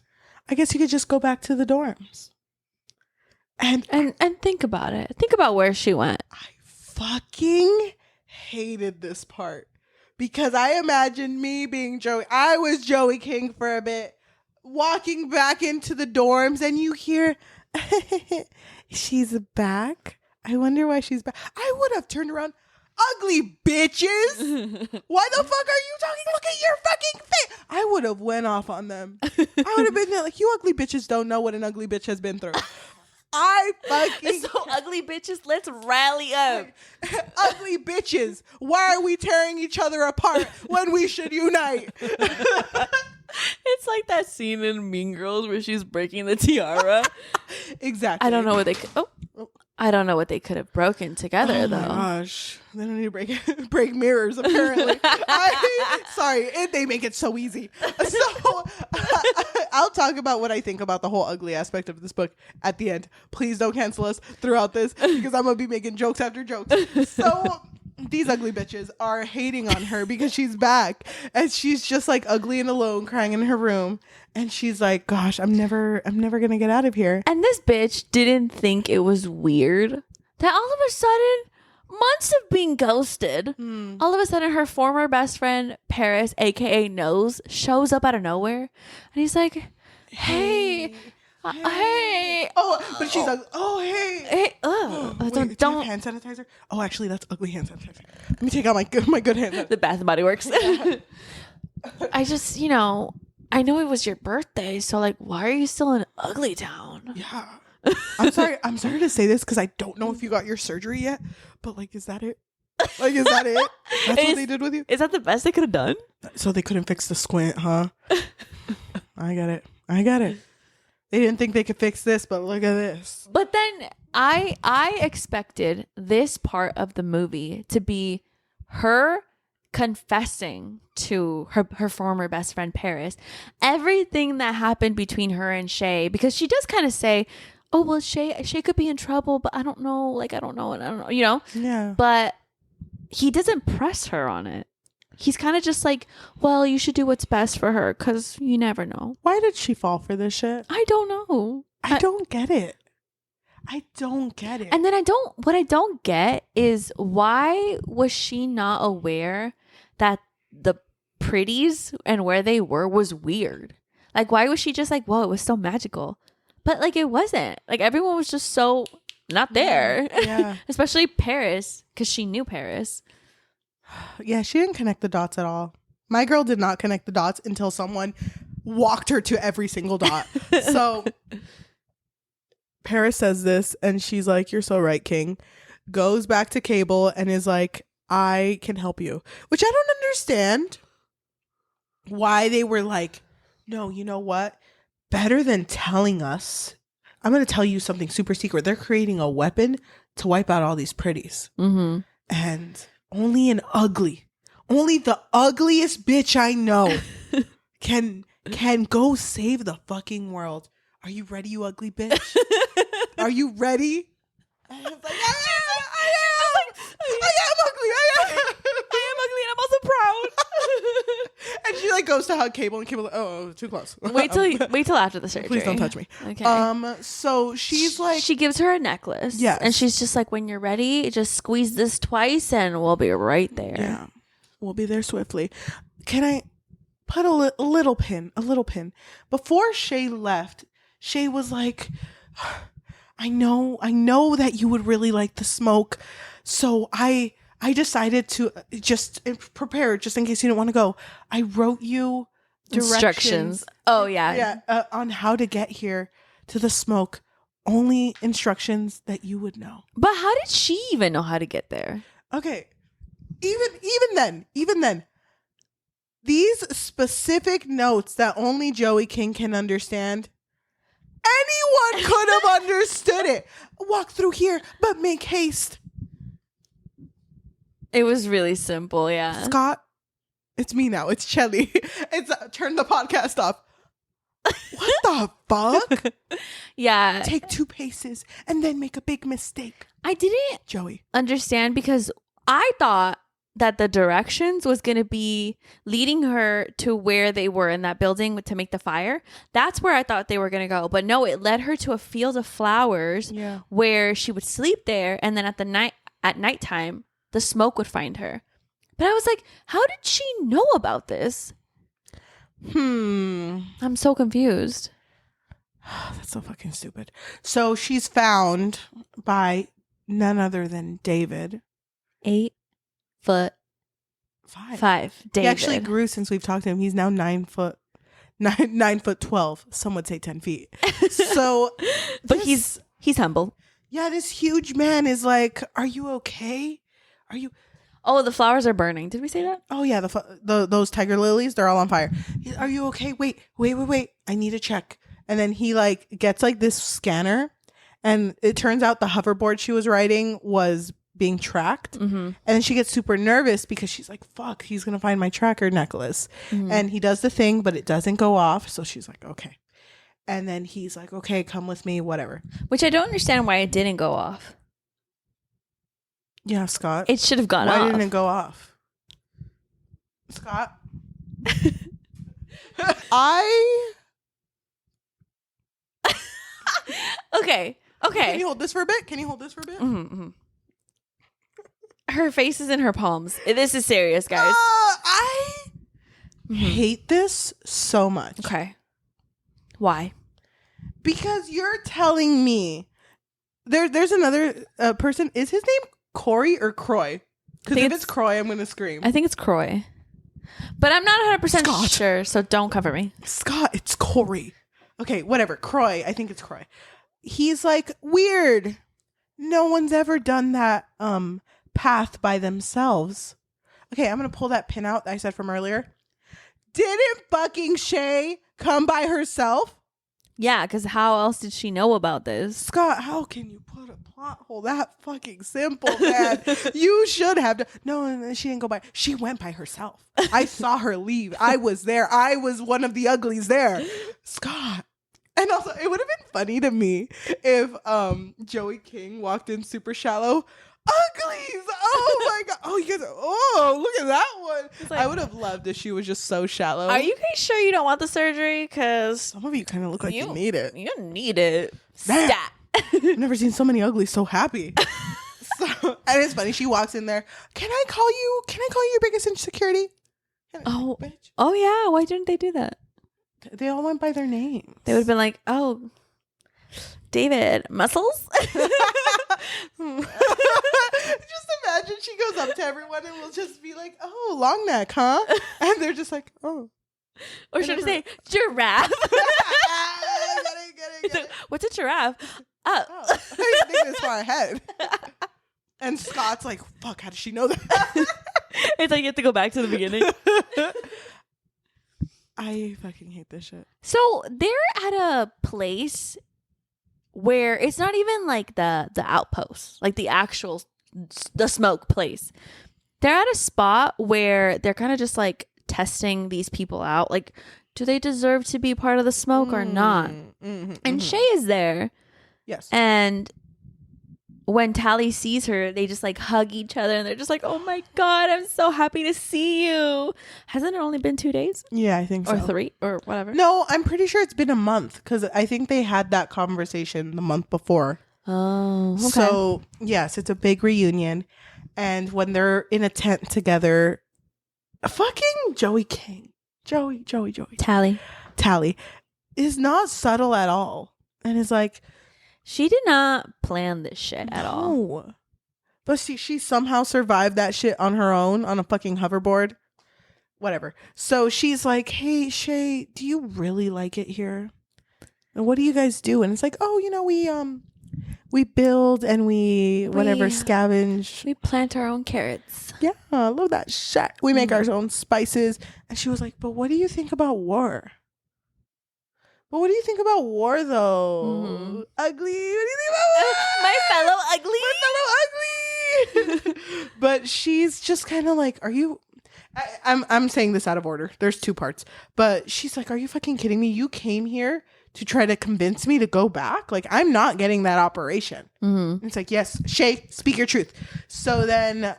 I guess you could just go back to the dorms. And think about it. Think about where she went. I fucking hated this part because I imagined me being Joey. I was Joey King for a bit, walking back into the dorms, and you hear, she's back. I wonder why she's back. I would have turned around. ugly bitches. Why the fuck are you talking? Look at your fucking face. I would have went off on them. I would have been like, you ugly bitches don't know what an ugly bitch has been through. I fucking So ugly bitches, let's rally up. ugly bitches. Why are we tearing each other apart when we should unite? It's like that scene in Mean Girls where she's breaking the tiara. Exactly. I don't know what they could. I don't know what they could have broken together though. Oh my gosh, they don't need to break mirrors. Apparently, sorry, they make it so easy. So I'll talk about what I think about the whole ugly aspect of this book at the end. Please don't cancel us throughout this because I'm gonna be making jokes after jokes. So these ugly bitches are hating on her because she's back and she's just like ugly and alone crying in her room, and she's like, gosh, I'm never gonna get out of here. And this bitch didn't think it was weird that all of a sudden, months of being ghosted, all of a sudden her former best friend Paris, aka Nose, shows up out of nowhere, and he's like, hey. Hey. Oh, but she's like, oh, hey. Wait, do you have hand sanitizer? Oh, actually, that's ugly hand sanitizer. Let me take out my good hand sanitizer. The Bath and Body Works. I just, I know it was your birthday, so like, why are you still in Ugly Town? Yeah. I'm sorry to say this because I don't know if you got your surgery yet, but like, is that it? Like, is that it? That's what they did with you? Is that the best they could have done? So they couldn't fix the squint, huh? I get it. They didn't think they could fix this, but look at this. But then I expected this part of the movie to be her confessing to her former best friend Paris everything that happened between her and Shay, because she does kind of say, oh well, Shay could be in trouble, but I don't know, and I don't know, Yeah. But he doesn't press her on it. He's kind of just like, well, you should do what's best for her because you never know. Why did she fall for this shit? I don't know. I don't get it. And then what I don't get is, why was she not aware that the Pretties and where they were was weird? Like, why was she just like, whoa, it was so magical? But like, it wasn't. Like, everyone was just so not there. Yeah. Especially Paris, because she knew Paris. Yeah, she didn't connect the dots at all. My girl did not connect the dots until someone walked her to every single dot. So Paris says this and she's like, you're so right, King. Goes back to Cable and is like, I can help you. Which I don't understand why they were like, no, you know what? Better than telling us, I'm going to tell you something super secret. They're creating a weapon to wipe out all these Pretties. Mm-hmm. And only the ugliest bitch I know can go save the fucking world. Are you ready, you ugly bitch? Are you ready? And I was like, I am ugly. And I'm also proud. And she like goes to hug Cable, and Cable like, oh, too close. Wait till after the surgery. Please don't touch me. Okay. So she's like, she gives her a necklace. Yes. And she's just like, when you're ready, just squeeze this twice and we'll be right there. yeah, we'll be there swiftly. Can I put a little pin? Before Shay left, Shay was like, I know that you would really like the smoke. So I decided to just prepare, just in case you didn't want to go. I wrote you Instructions. Oh, yeah. Yeah, on how to get here to the smoke. Only instructions that you would know. But how did she even know how to get there? Okay. Even then, these specific notes that only Joey King can understand, anyone could have understood it. Walk through here, but make haste. It was really simple, yeah. Scott, it's me now. It's Cheli. It's turn the podcast off. What the fuck? Yeah. Take 2 paces and then make a big mistake. I didn't Joey understand because I thought that the directions was going to be leading her to where they were in that building to make the fire. That's where I thought they were going to go. But no, it led her to a field of flowers where she would sleep there. And then at nighttime, the smoke would find her. But I was like, how did she know about this? I'm so confused. That's so fucking stupid. So she's found by none other than David. 8 foot 5. David. He actually grew since we've talked to him. He's now 9 foot 9'12". Some would say 10 feet. So, but he's humble. Yeah, this huge man is like, "Are you okay? Are you?" Oh, the flowers are burning. Did we say that? Oh yeah, those tiger lilies, they're all on fire. Are you okay? Wait. I need to check. And then he like gets like this scanner, and it turns out the hoverboard she was riding was being tracked. And then she gets super nervous because she's like, fuck, he's gonna find my tracker necklace. And he does the thing, but it doesn't go off. So she's like, okay. And then he's like, okay, come with me, whatever. Which I don't understand why it didn't go off. Yeah, Scott. It should have gone off. Why didn't it go off? Scott? Okay. Can you hold this for a bit? Her face is in her palms. This is serious, guys. I hate this so much. Okay. Why? Because you're telling me there's another person. Is his name Corey or Croy? Because if it's Croy, I'm going to scream. I think it's Croy. But I'm not 100% sure, so don't cover me. Scott, it's Corey. Okay, whatever. Croy. I think it's Croy. He's like, weird. No one's ever done that path by themselves. Okay, I'm going to pull that pin out that I said from earlier. Didn't fucking Shay come by herself? Yeah, because how else did she know about this? Scott, how can you put a plot hole that fucking simple, man? You should have done. No, she didn't go by. She went by herself. I saw her leave. I was there. I was one of the uglies there. Scott. And also, it would have been funny to me if Joey King walked in super shallow. Uglies! Oh my god! Oh, you guys! Oh, look at that one! Like, I would have loved if she was just so shallow. Are you guys sure you don't want the surgery? Because some of you kind of look like you need it. You need it. Man, Stat. I've never seen so many uglies so happy. And it's funny. She walks in there. Can I call you your biggest insecurity? Oh, bitch. Oh yeah. Why didn't they do that? They all went by their names. They would have been like, "Oh, David, muscles." Just imagine she goes up to everyone and will just be like, "Oh, long neck, huh?" And they're just like, "Oh." Or should I say giraffe? Get it. What's a giraffe? Oh, I didn't think this far ahead. And Scott's like, "Fuck, how does she know that?" It's like you have to go back to the beginning. I fucking hate this shit. So they're at a place where it's not even like the outpost, like the smoke place. They're at a spot where they're kind of just like testing these people out. Like, do they deserve to be part of the smoke or not? And Shay is there. Yes. And when Tally sees her, they just like hug each other and they're just like, "Oh my God, I'm so happy to see you." Hasn't it only been 2 days? Yeah, I think so. Or 3 or whatever. No, I'm pretty sure it's been a month because I think they had that conversation the month before. Oh, okay. So, yes, it's a big reunion. And when they're in a tent together, fucking Joey King. Joey. Tally is not subtle at all. And is like, she did not plan this shit at all. But she somehow survived that shit on her own on a fucking hoverboard. Whatever. So she's like, "Hey, Shay, do you really like it here? And what do you guys do?" And it's like, "Oh, we build and we scavenge. We plant our own carrots." Yeah, I love that shit. We make our own spices." And she was like, "But what do you think about war?" But what do you think about war, though? Ugly. What do you think about war? My fellow ugly. But she's just kind of like, "Are you?" I'm saying this out of order. There's 2 parts. But she's like, "Are you fucking kidding me? You came here to try to convince me to go back? Like, I'm not getting that operation." It's like, "Yes, Shay, speak your truth." So then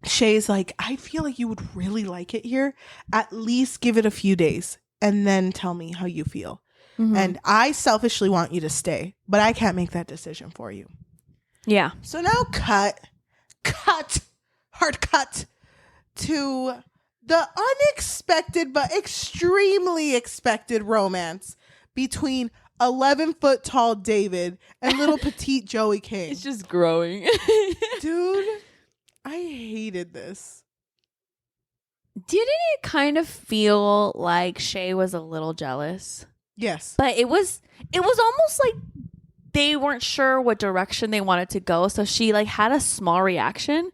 Shay's like, "I feel like you would really like it here. At least give it a few days. And then tell me how you feel. And I selfishly want you to stay, but I can't make that decision for you." Yeah. So now hard cut to the unexpected but extremely expected romance between 11-foot tall David and little petite Joey King. It's just growing. Dude, I hated this. Didn't it kind of feel like Shay was a little jealous? Yes. But it was almost like they weren't sure what direction they wanted to go. So she like had a small reaction.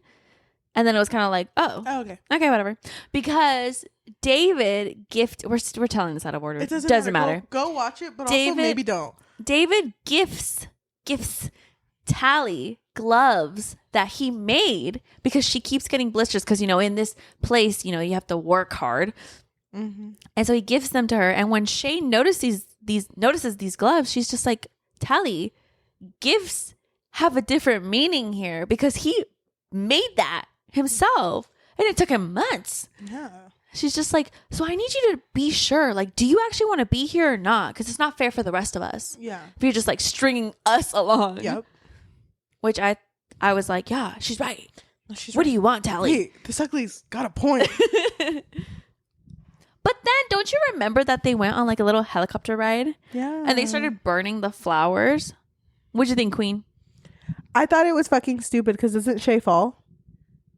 And then it was kind of like, oh, okay, whatever. Because David we're telling this out of order. It doesn't matter. Go watch it, but also maybe don't. David gifts Tally gloves that he made because she keeps getting blisters because, in this place, you have to work hard. Mm-hmm. And so he gives them to her. And when Shay notices these gloves, she's just like, Tally, gifts have a different meaning here because he made that himself and it took him months. Yeah. She's just like, so I need you to be sure, like, do you actually want to be here or not? Because it's not fair for the rest of us. Yeah. If you're just like stringing us along. Yep. Which I was like, yeah, she's right. No, she's what right. do you want, Tally? Wait, this ugly's got a point. But then don't you remember that they went on like a little helicopter ride? Yeah. And they started burning the flowers? What'd you think, Queen? I thought it was fucking stupid because doesn't Shay fall?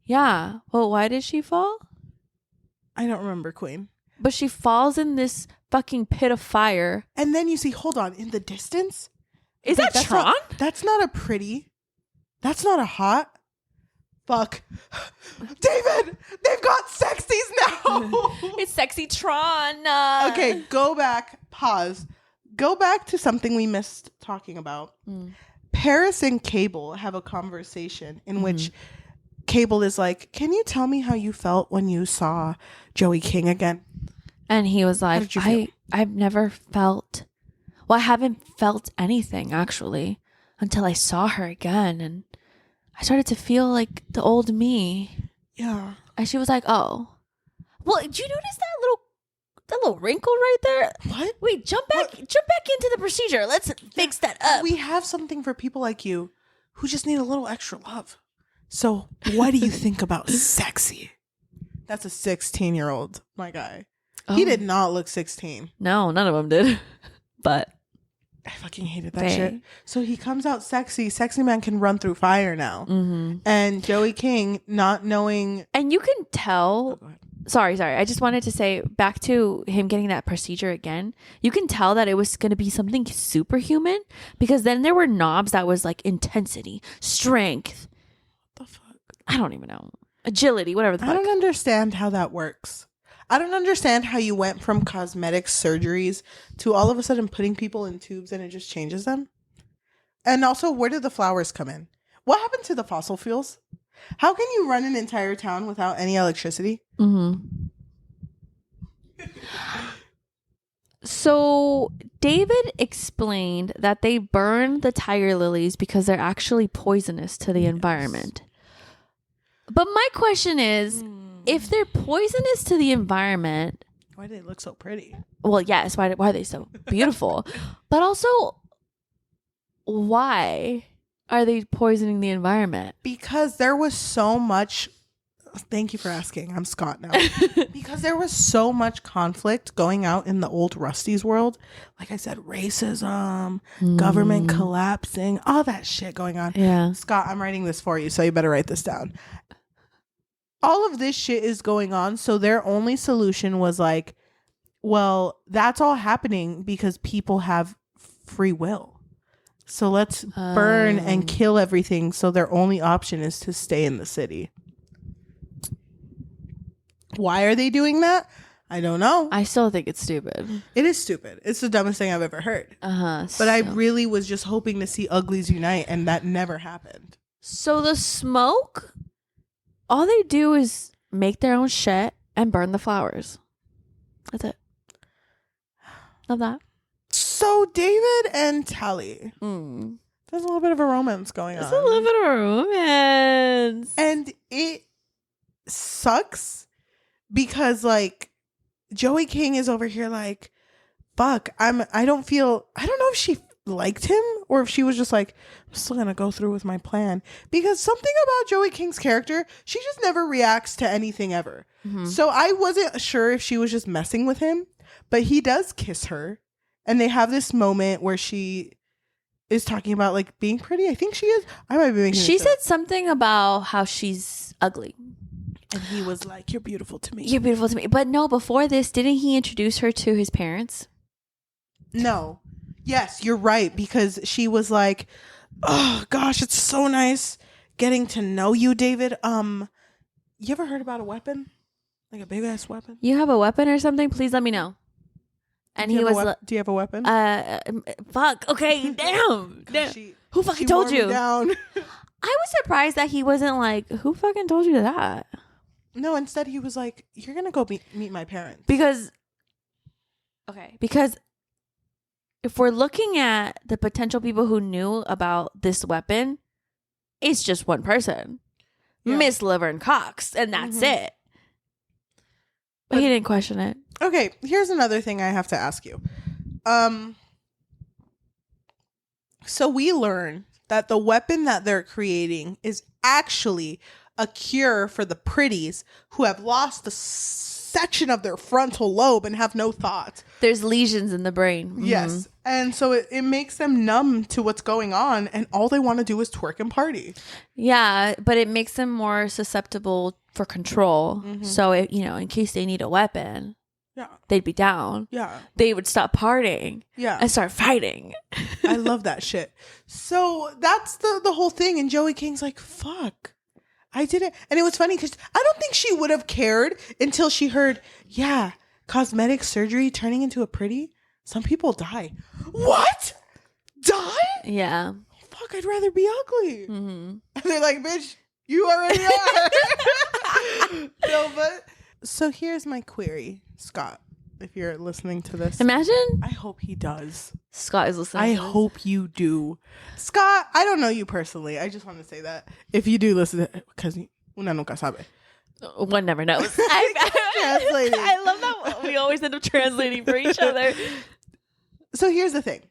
Yeah. Well, why did she fall? I don't remember, Queen. But she falls in this fucking pit of fire. And then you see, hold on, in the distance? Is that Tron? That's not a pretty. That's not a hot. Fuck. David, they've got sexies now. It's sexy Tron. Okay, go back. Pause. Go back to something we missed talking about. Paris and Cable have a conversation in which Cable is like, can you tell me how you felt when you saw Joey King again? And he was like, I've never felt, I haven't felt anything actually until I saw her again. And I started to feel like the old me. Yeah. And she was like, oh. Well, did you notice that little wrinkle right there? What? Wait, jump back into the procedure. Let's fix that up. We have something for people like you who just need a little extra love. So what do you think about sexy? That's a 16-year-old, my guy. Oh. He did not look 16. No, none of them did. But I fucking hated that shit. So he comes out sexy. Sexy man can run through fire now. Mm-hmm. And Joey King not knowing. And you can tell. Oh, sorry. I just wanted to say back to him getting that procedure again. You can tell that it was going to be something superhuman because then there were knobs that was like intensity, strength. What the fuck? I don't even know. Agility, whatever the fuck. I don't understand how that works. I don't understand how you went from cosmetic surgeries to all of a sudden putting people in tubes and it just changes them. And also, where did the flowers come in? What happened to the fossil fuels? How can you run an entire town without any electricity? Mm-hmm. So David explained that they burn the tiger lilies because they're actually poisonous to the environment. But my question is, if they're poisonous to the environment, why do they look so pretty? Well, yes, why are they so beautiful? But also, why are they poisoning the environment? Because there was so much. Thank you for asking. I'm Scott now. Because there was so much conflict going out in the old Rusty's world. Like I said, racism, government collapsing, all that shit going on. Yeah. Scott, I'm writing this for you, so you better write this down. All of this shit is going on. So their only solution was like, well, that's all happening because people have free will. So let's burn and kill everything. So their only option is to stay in the city. Why are they doing that? I don't know. I still think it's stupid. It is stupid. It's the dumbest thing I've ever heard. But I really was just hoping to see uglies unite, and that never happened. So the smoke, all they do is make their own shit and burn the flowers. That's it. Love that. So David and Tally. There's a little bit of a romance going on. There's a little bit of a romance. And it sucks because like Joey King is over here like, fuck, I don't know if she liked him or if she was just like, I'm still gonna go through with my plan. Because something about Joey King's character, she just never reacts to anything ever. So I wasn't sure if she was just messing with him, but he does kiss her and they have this moment where she is talking about like being pretty. I think she is. I might be making. She said something about how she's ugly. And he was like, "You're beautiful to me. You're beautiful to me." But no, before this, didn't he introduce her to his parents? No. Yes, you're right. Because she was like, "Oh gosh, it's so nice getting to know you, David. You ever heard about a weapon? Like a big ass weapon? You have a weapon or something? Please let me know." And he was like, "Do you have a weapon?" Fuck. Okay, damn. Who fucking told you? Down. I was surprised that he wasn't like, who fucking told you that? No, instead he was like, "You're gonna go meet my parents." Because if we're looking at the potential people who knew about this weapon, it's just one person, Miss Laverne Cox, and that's it. But he didn't question it. Okay, here's another thing I have to ask you. So we learn that the weapon that they're creating is actually a cure for the pretties who have lost the section of their frontal lobe and have no thought. There's lesions in the brain. Mm-hmm. Yes. And so it makes them numb to what's going on, and all they want to do is twerk and party. Yeah, but it makes them more susceptible for control. Mm-hmm. So, in case they need a weapon, they'd be down. Yeah. They would stop partying. Yeah. And start fighting. I love that shit. So that's the whole thing. And Joey King's like, fuck. I didn't. And it was funny because I don't think she would have cared until she heard, cosmetic surgery turning into a pretty. Some people die. What? Die? Yeah. Fuck, I'd rather be ugly. Mm-hmm. And they're like, bitch, you already are. No, but. So here's my query, Scott. If you're listening to this. Imagine. I hope he does. Scott is listening. I hope you do. Scott, I don't know you personally. I just want to say that. If you do listen, because una nunca sabe. One never knows. I love that we always end up translating for each other. So here's the thing.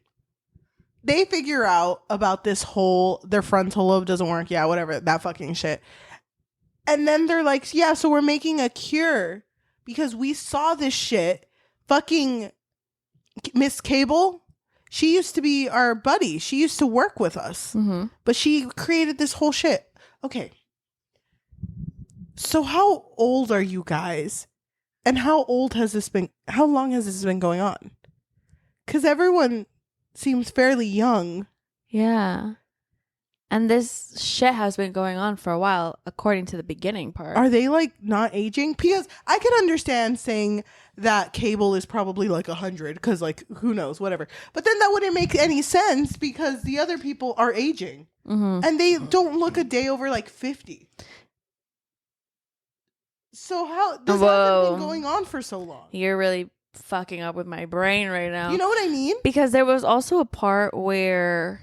They figure out about this whole, their frontal lobe doesn't work. Yeah, whatever. That fucking shit. And then they're like, so we're making a cure because we saw this shit. Fucking Miss Cable, she used to be our buddy. She used to work with us. Mm-hmm. But she created this whole shit. Okay. So how old are you guys? And how long has this been going on? Because everyone seems fairly young. Yeah. And this shit has been going on for a while, according to the beginning part. Are they like not aging? Because I could understand saying that Cable is probably like 100 because like who knows, whatever. But then that wouldn't make any sense because the other people are aging. Mm-hmm. And they don't look a day over like 50. So how this hasn't been going on for so long? You're really fucking up with my brain right now. You know what I mean? Because there was also a part where,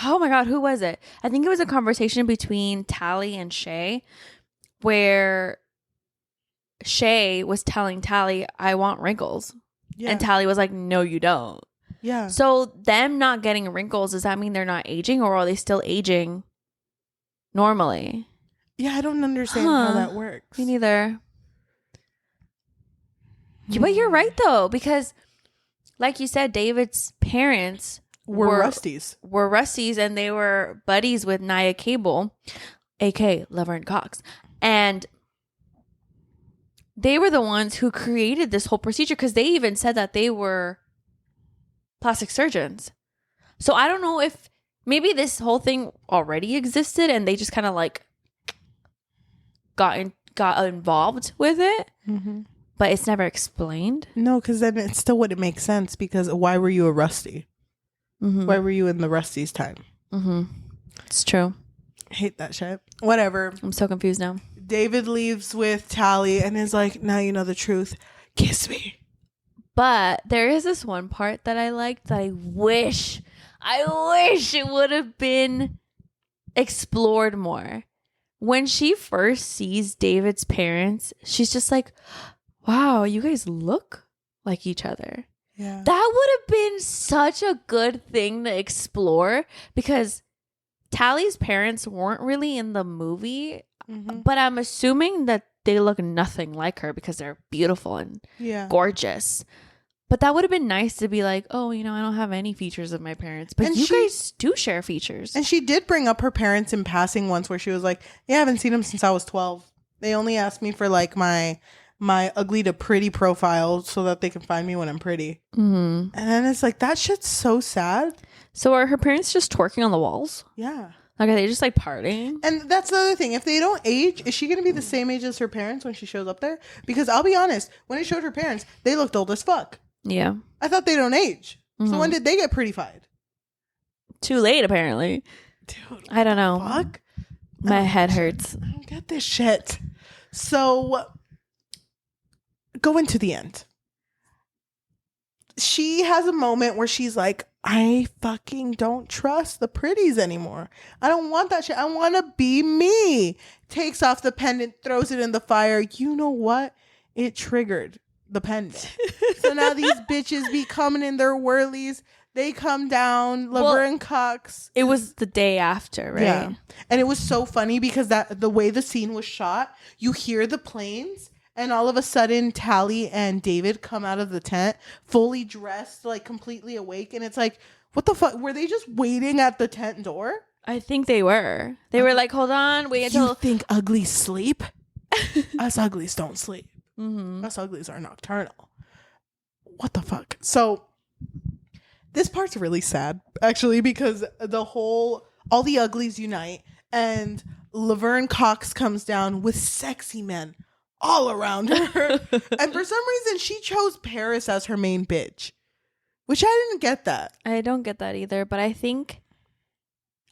oh my God, who was it? I think it was a conversation between Tally and Shay where Shay was telling Tally, I want wrinkles. Yeah. And Tally was like, no, you don't. Yeah. So them not getting wrinkles, does that mean they're not aging or are they still aging normally? Yeah, I don't understand how that works. Me neither. But you're right, though, because like you said, David's parents were Rusties. Were Rusties, and they were buddies with Naya Cable, a.k.a. Laverne Cox. And they were the ones who created this whole procedure because they even said that they were plastic surgeons. So I don't know if maybe this whole thing already existed and they just kind of like got involved with it, but it's never explained. No, because then it still wouldn't make sense because why were you a Rusty? Mm-hmm. Why were you in the Rusty's time? Mm-hmm. It's true. Hate that shit. Whatever. I'm so confused now. David leaves with Tally and is like, now you know the truth. Kiss me. But there is this one part that I liked that I wish it would have been explored more. When she first sees David's parents, she's just like, wow, you guys look like each other. Yeah. That would have been such a good thing to explore because Tally's parents weren't really in the movie, but I'm assuming that they look nothing like her because they're beautiful and gorgeous. But that would have been nice to be like, oh, I don't have any features of my parents. But And you guys do share features. And she did bring up her parents in passing once where she was like, yeah, I haven't seen them since I was 12. They only asked me for like my ugly to pretty profile so that they can find me when I'm pretty. Mm-hmm. And then it's like, that shit's so sad. So are her parents just twerking on the walls? Yeah. Like, are they just like partying? And that's the other thing. If they don't age, is she going to be the same age as her parents when she shows up there? Because I'll be honest, when I showed her parents, they looked old as fuck. Yeah. I thought they don't age. Mm-hmm. So when did they get prettified? Too late, apparently. Dude, I don't know. Fuck? My head hurts. I don't get this shit. So, going to the end. She has a moment where she's like, I fucking don't trust the Pretties anymore. I don't want that shit. I want to be me. Takes off the pendant, throws it in the fire. You know what? It triggered the pendant. So now these bitches be coming in their whirlies. They come down, Laverne Cox. It was the day after, right? Yeah. And it was so funny because the way the scene was shot, you hear the planes, and all of a sudden Tally and David come out of the tent, fully dressed, like completely awake. And it's like, what the fuck? Were they just waiting at the tent door? I think they were. They were like, hold on, wait until... You think uglies sleep? Us uglies don't sleep. Mm-hmm. Us uglies are nocturnal. What the fuck? So... this part's really sad, actually, because all the uglies unite and Laverne Cox comes down with sexy men all around her. And for some reason, she chose Paris as her main bitch, which I didn't get that. I don't get that either, but I think...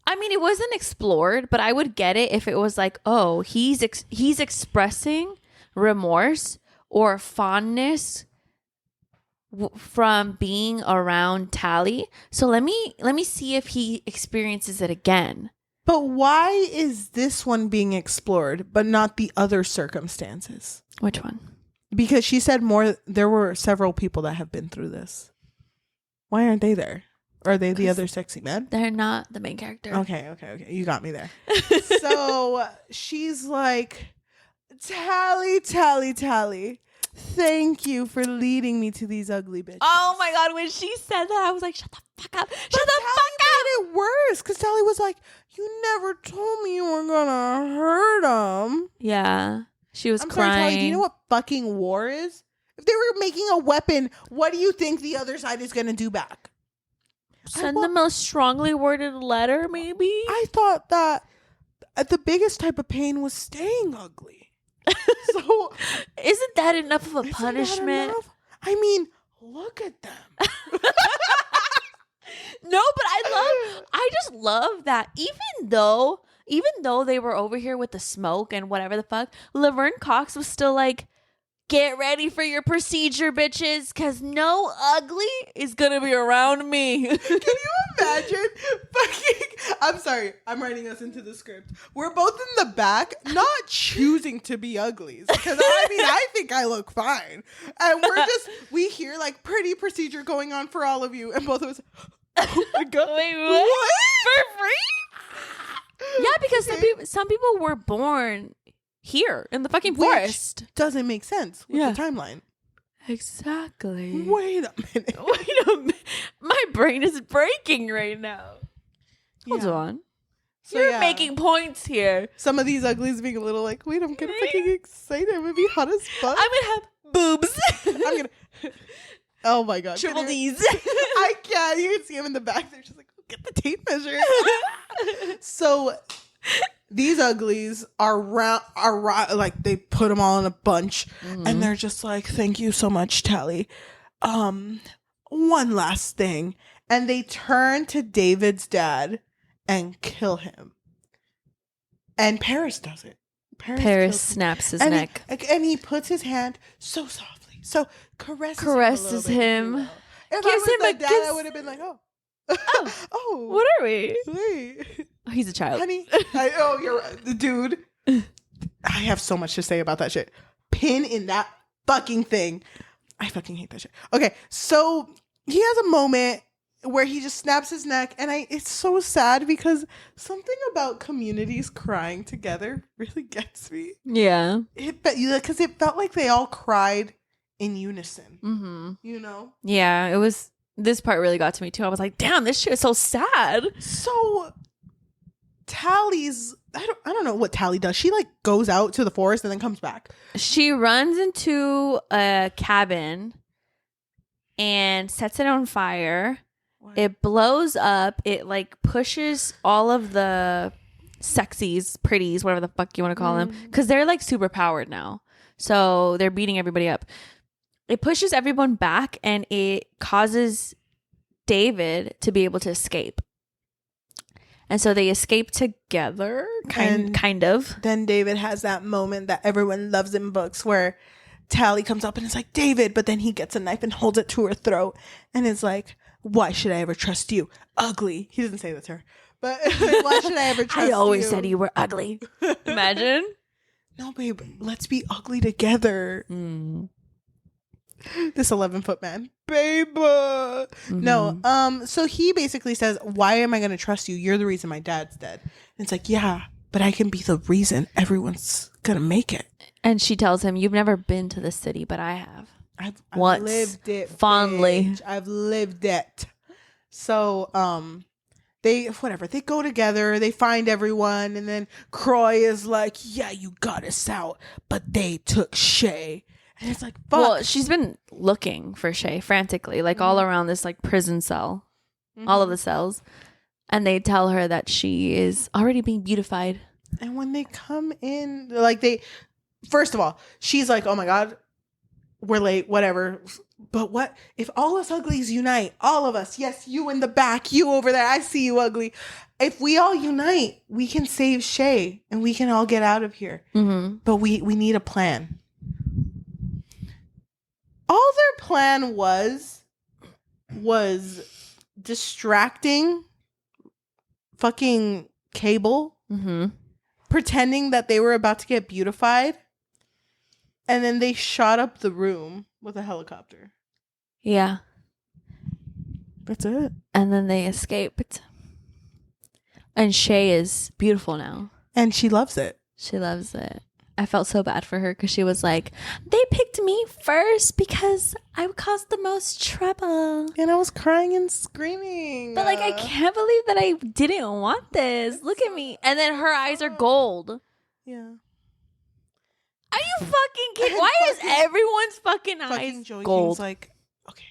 I mean, it wasn't explored, but I would get it if it was like, oh, he's expressing remorse or fondness from being around Tally. So let me see if he experiences it again. But why is this one being explored but not the other circumstances? Which one? Because she said there were several people that have been through this. Why aren't they there? Are they the other sexy men? They're not the main character. Okay. You got me there. So she's like, Tally. Thank you for leading me to these ugly bitches. Oh my God, when she said that, I was like, shut the fuck up. Shut the fuck up. Made it worse because Tally was like, you never told me you were gonna hurt them. Yeah. She was I'm crying. sorry, Tally, do you know what fucking war is? If they were making a weapon, what do you think the other side is gonna do back? Send them a strongly worded letter, maybe? I thought that the biggest type of pain was staying ugly. So isn't that enough of a punishment? I mean, look at them. No, but I just love that even though they were over here with the smoke and whatever the fuck, Laverne Cox was still like, get ready for your procedure, bitches, because no ugly is gonna be around me. Can you imagine? I'm sorry, I'm writing us into the script. We're both in the back, not choosing to be uglies. Because I think I look fine. And we hear like pretty procedure going on for all of you. And both of us, oh my God. Wait, what? For free? Yeah, because some people were born here in the fucking forest. Which doesn't make sense with the timeline. Exactly. Wait a minute. My brain is breaking right now. Hold on. So you're making points here. Some of these uglies being a little like, wait, I'm getting fucking excited. I'm gonna be hot as fuck. I'm gonna have boobs. I'm gonna. Oh my God. Triple D's. I can't. You can see them in the back. They're just like, oh, get the tape measure. So these uglies are like, they put them all in a bunch, and they're just like, thank you so much, Tally. One last thing. And they turn to David's dad and kill him. And Paris does it. Paris snaps his neck. And he puts his hand so softly. So caresses him. If I was the dad, I would have been like, oh. Oh. What are we? Wait. Oh, he's a child. Honey. You're right. The dude. I have so much to say about that shit. Pin in that fucking thing. I fucking hate that shit. Okay, so he has a moment where he just snaps his neck, and it's so sad because something about communities crying together really gets me. Yeah. Because it felt like they all cried in unison. You know? Yeah, it was. This part really got to me too. I was like, damn, this shit is so sad. So Tally's, I don't know what Tally does. She like goes out to the forest and then comes back. She runs into a cabin and sets it on fire. What? It blows up. It like pushes all of the sexies, pretties, whatever the fuck you want to call them, because they're like super powered now. So they're beating everybody up. It pushes everyone back and it causes David to be able to escape. And so they escape together, kind of. Then David has that moment that everyone loves in books where Tally comes up and is like, David, but then he gets a knife and holds it to her throat and is like, why should I ever trust you? Ugly. He doesn't say that to her. But why should I ever trust you? I always said you were ugly. Imagine. No, babe, let's be ugly together. This 11-foot man. Babe. No, so he basically says, why am I going to trust you? You're the reason my dad's dead. And it's like, yeah, but I can be the reason everyone's going to make it. And she tells him, you've never been to the city, but I have. I've Once. lived it. Fondly. Bitch. I've lived it. So, they go together, they find everyone, and then Croy is like, yeah, you got us out, but they took Shay. And it's like, fuck. Well, she's been looking for Shay frantically, like all around this like prison cell, all of the cells. And they tell her that she is already being beautified. And when they come in, like first of all, she's like, oh my God, we're late, whatever. But what if all us uglies unite? All of us. Yes, you in the back, you over there. I see you, ugly. If we all unite, we can save Shay and we can all get out of here. But we need a plan. All their plan was distracting fucking Cable, pretending that they were about to get beautified, and then they shot up the room with a helicopter. Yeah. That's it. And then they escaped. And Shay is beautiful now. And she loves it. She loves it. I felt so bad for her because she was like, they picked me first because I caused the most trouble. And I was crying and screaming. But like, I can't believe that I didn't want this. Look at me. And then her eyes are gold. Yeah. Are you fucking kidding? Why is everyone's fucking eyes Joey gold? King's like, okay,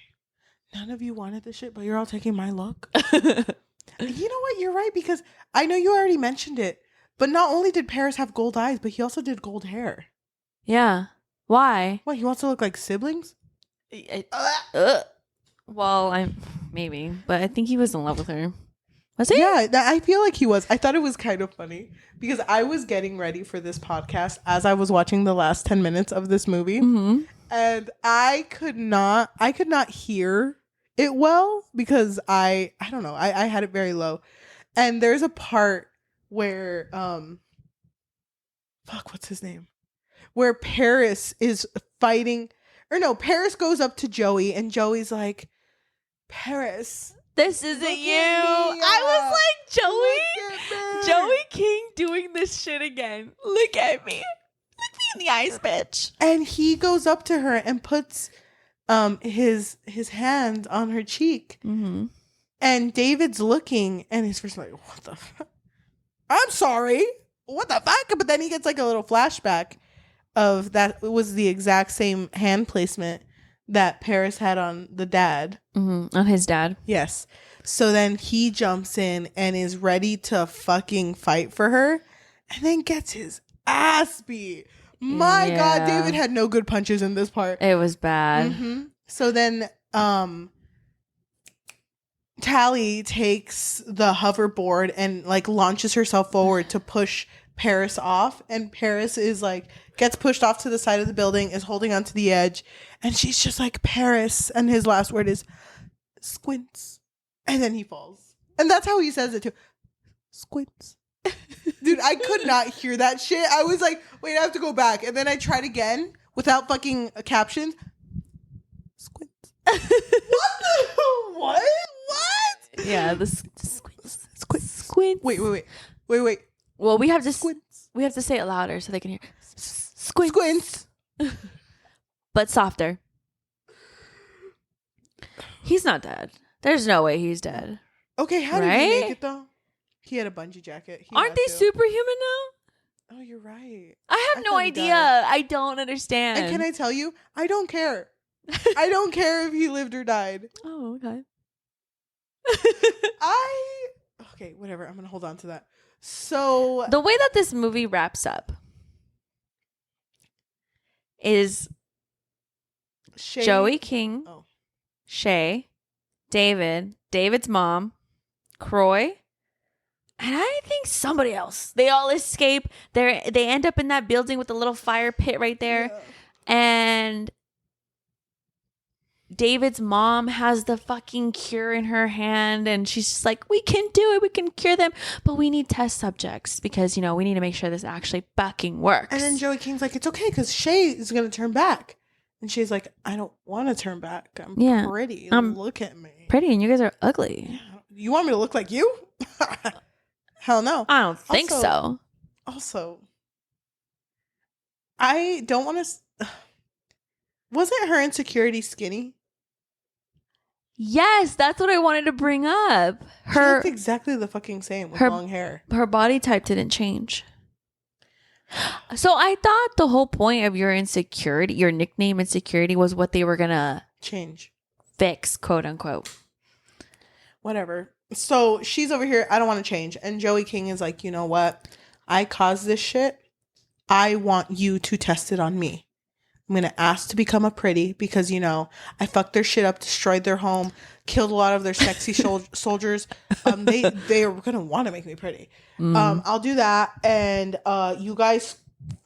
none of you wanted this shit, but you're all taking my look. You know what? You're right, because I know you already mentioned it, but not only did Paris have gold eyes, but he also did gold hair. Yeah. Why? What, he wants to look like siblings? Well, maybe, but I think he was in love with her. Was he? Yeah, I feel like he was. I thought it was kind of funny because I was getting ready for this podcast as I was watching the last 10 minutes of this movie, and I could not hear it well because I don't know, I had it very low, and there's a part where what's his name? Where Paris is fighting, or no, Paris goes up to Joey and Joey's like, Paris, this isn't you. I was like, Joey King doing this shit again. Look at me. Look me in the eyes, bitch. And he goes up to her and puts his hand on her cheek. And David's looking and he's first like, what the fuck? I'm sorry. What the fuck? But then he gets like a little flashback of that. It was the exact same hand placement that Paris had on the dad. On his dad. Yes. So then he jumps in and is ready to fucking fight for her and then gets his ass beat. My God, David had no good punches in this part. It was bad. So then Tally takes the hoverboard and like launches herself forward to push Paris off, and Paris is like gets pushed off to the side of the building, is holding onto the edge, and she's just like, Paris, and his last word is squints, and then he falls, and that's how he says it too, squints. Dude, I could not hear that shit. I was like, wait, I have to go back, and then I tried again without fucking captions. Squints. What? Yeah, the squints. Squints. Wait. Well, we have to Squints. We have to say it louder so they can hear. Squints. Squints. But softer. He's not dead. There's no way he's dead. Okay, how did he make it though? He had a bungee jacket. Aren't they superhuman now? Oh, you're right. I have no idea. I don't understand. And can I tell you? I don't care. I don't care if he lived or died. Oh, okay. Okay, whatever. I'm gonna hold on to that. So the way that this movie wraps up is Joey King, Shay, David's mom, Croy, and I think somebody else. They all escape. They end up in that building with the little fire pit right there, and David's mom has the fucking cure in her hand, and she's just like, we can do it, we can cure them, but we need test subjects because, we need to make sure this actually fucking works. And then Joey King's like, it's okay because Shay is going to turn back. And she's like, I don't want to turn back. I'm pretty. Look at me. Pretty, and you guys are ugly. You want me to look like you? Hell no. I don't think so. Also, I don't want to... Wasn't her insecurity skinny? Yes, that's what I wanted to bring up. She looked exactly the fucking same with long hair. Her body type didn't change. So I thought the whole point of your insecurity, your nickname insecurity, was what they were gonna fix, quote unquote. Whatever. So she's over here, I don't want to change. And Joey King is like, you know what? I caused this shit. I want you to test it on me. I'm going to ask to become a pretty because, I fucked their shit up, destroyed their home, killed a lot of their sexy soldiers. They are going to want to make me pretty. I'll do that. And you guys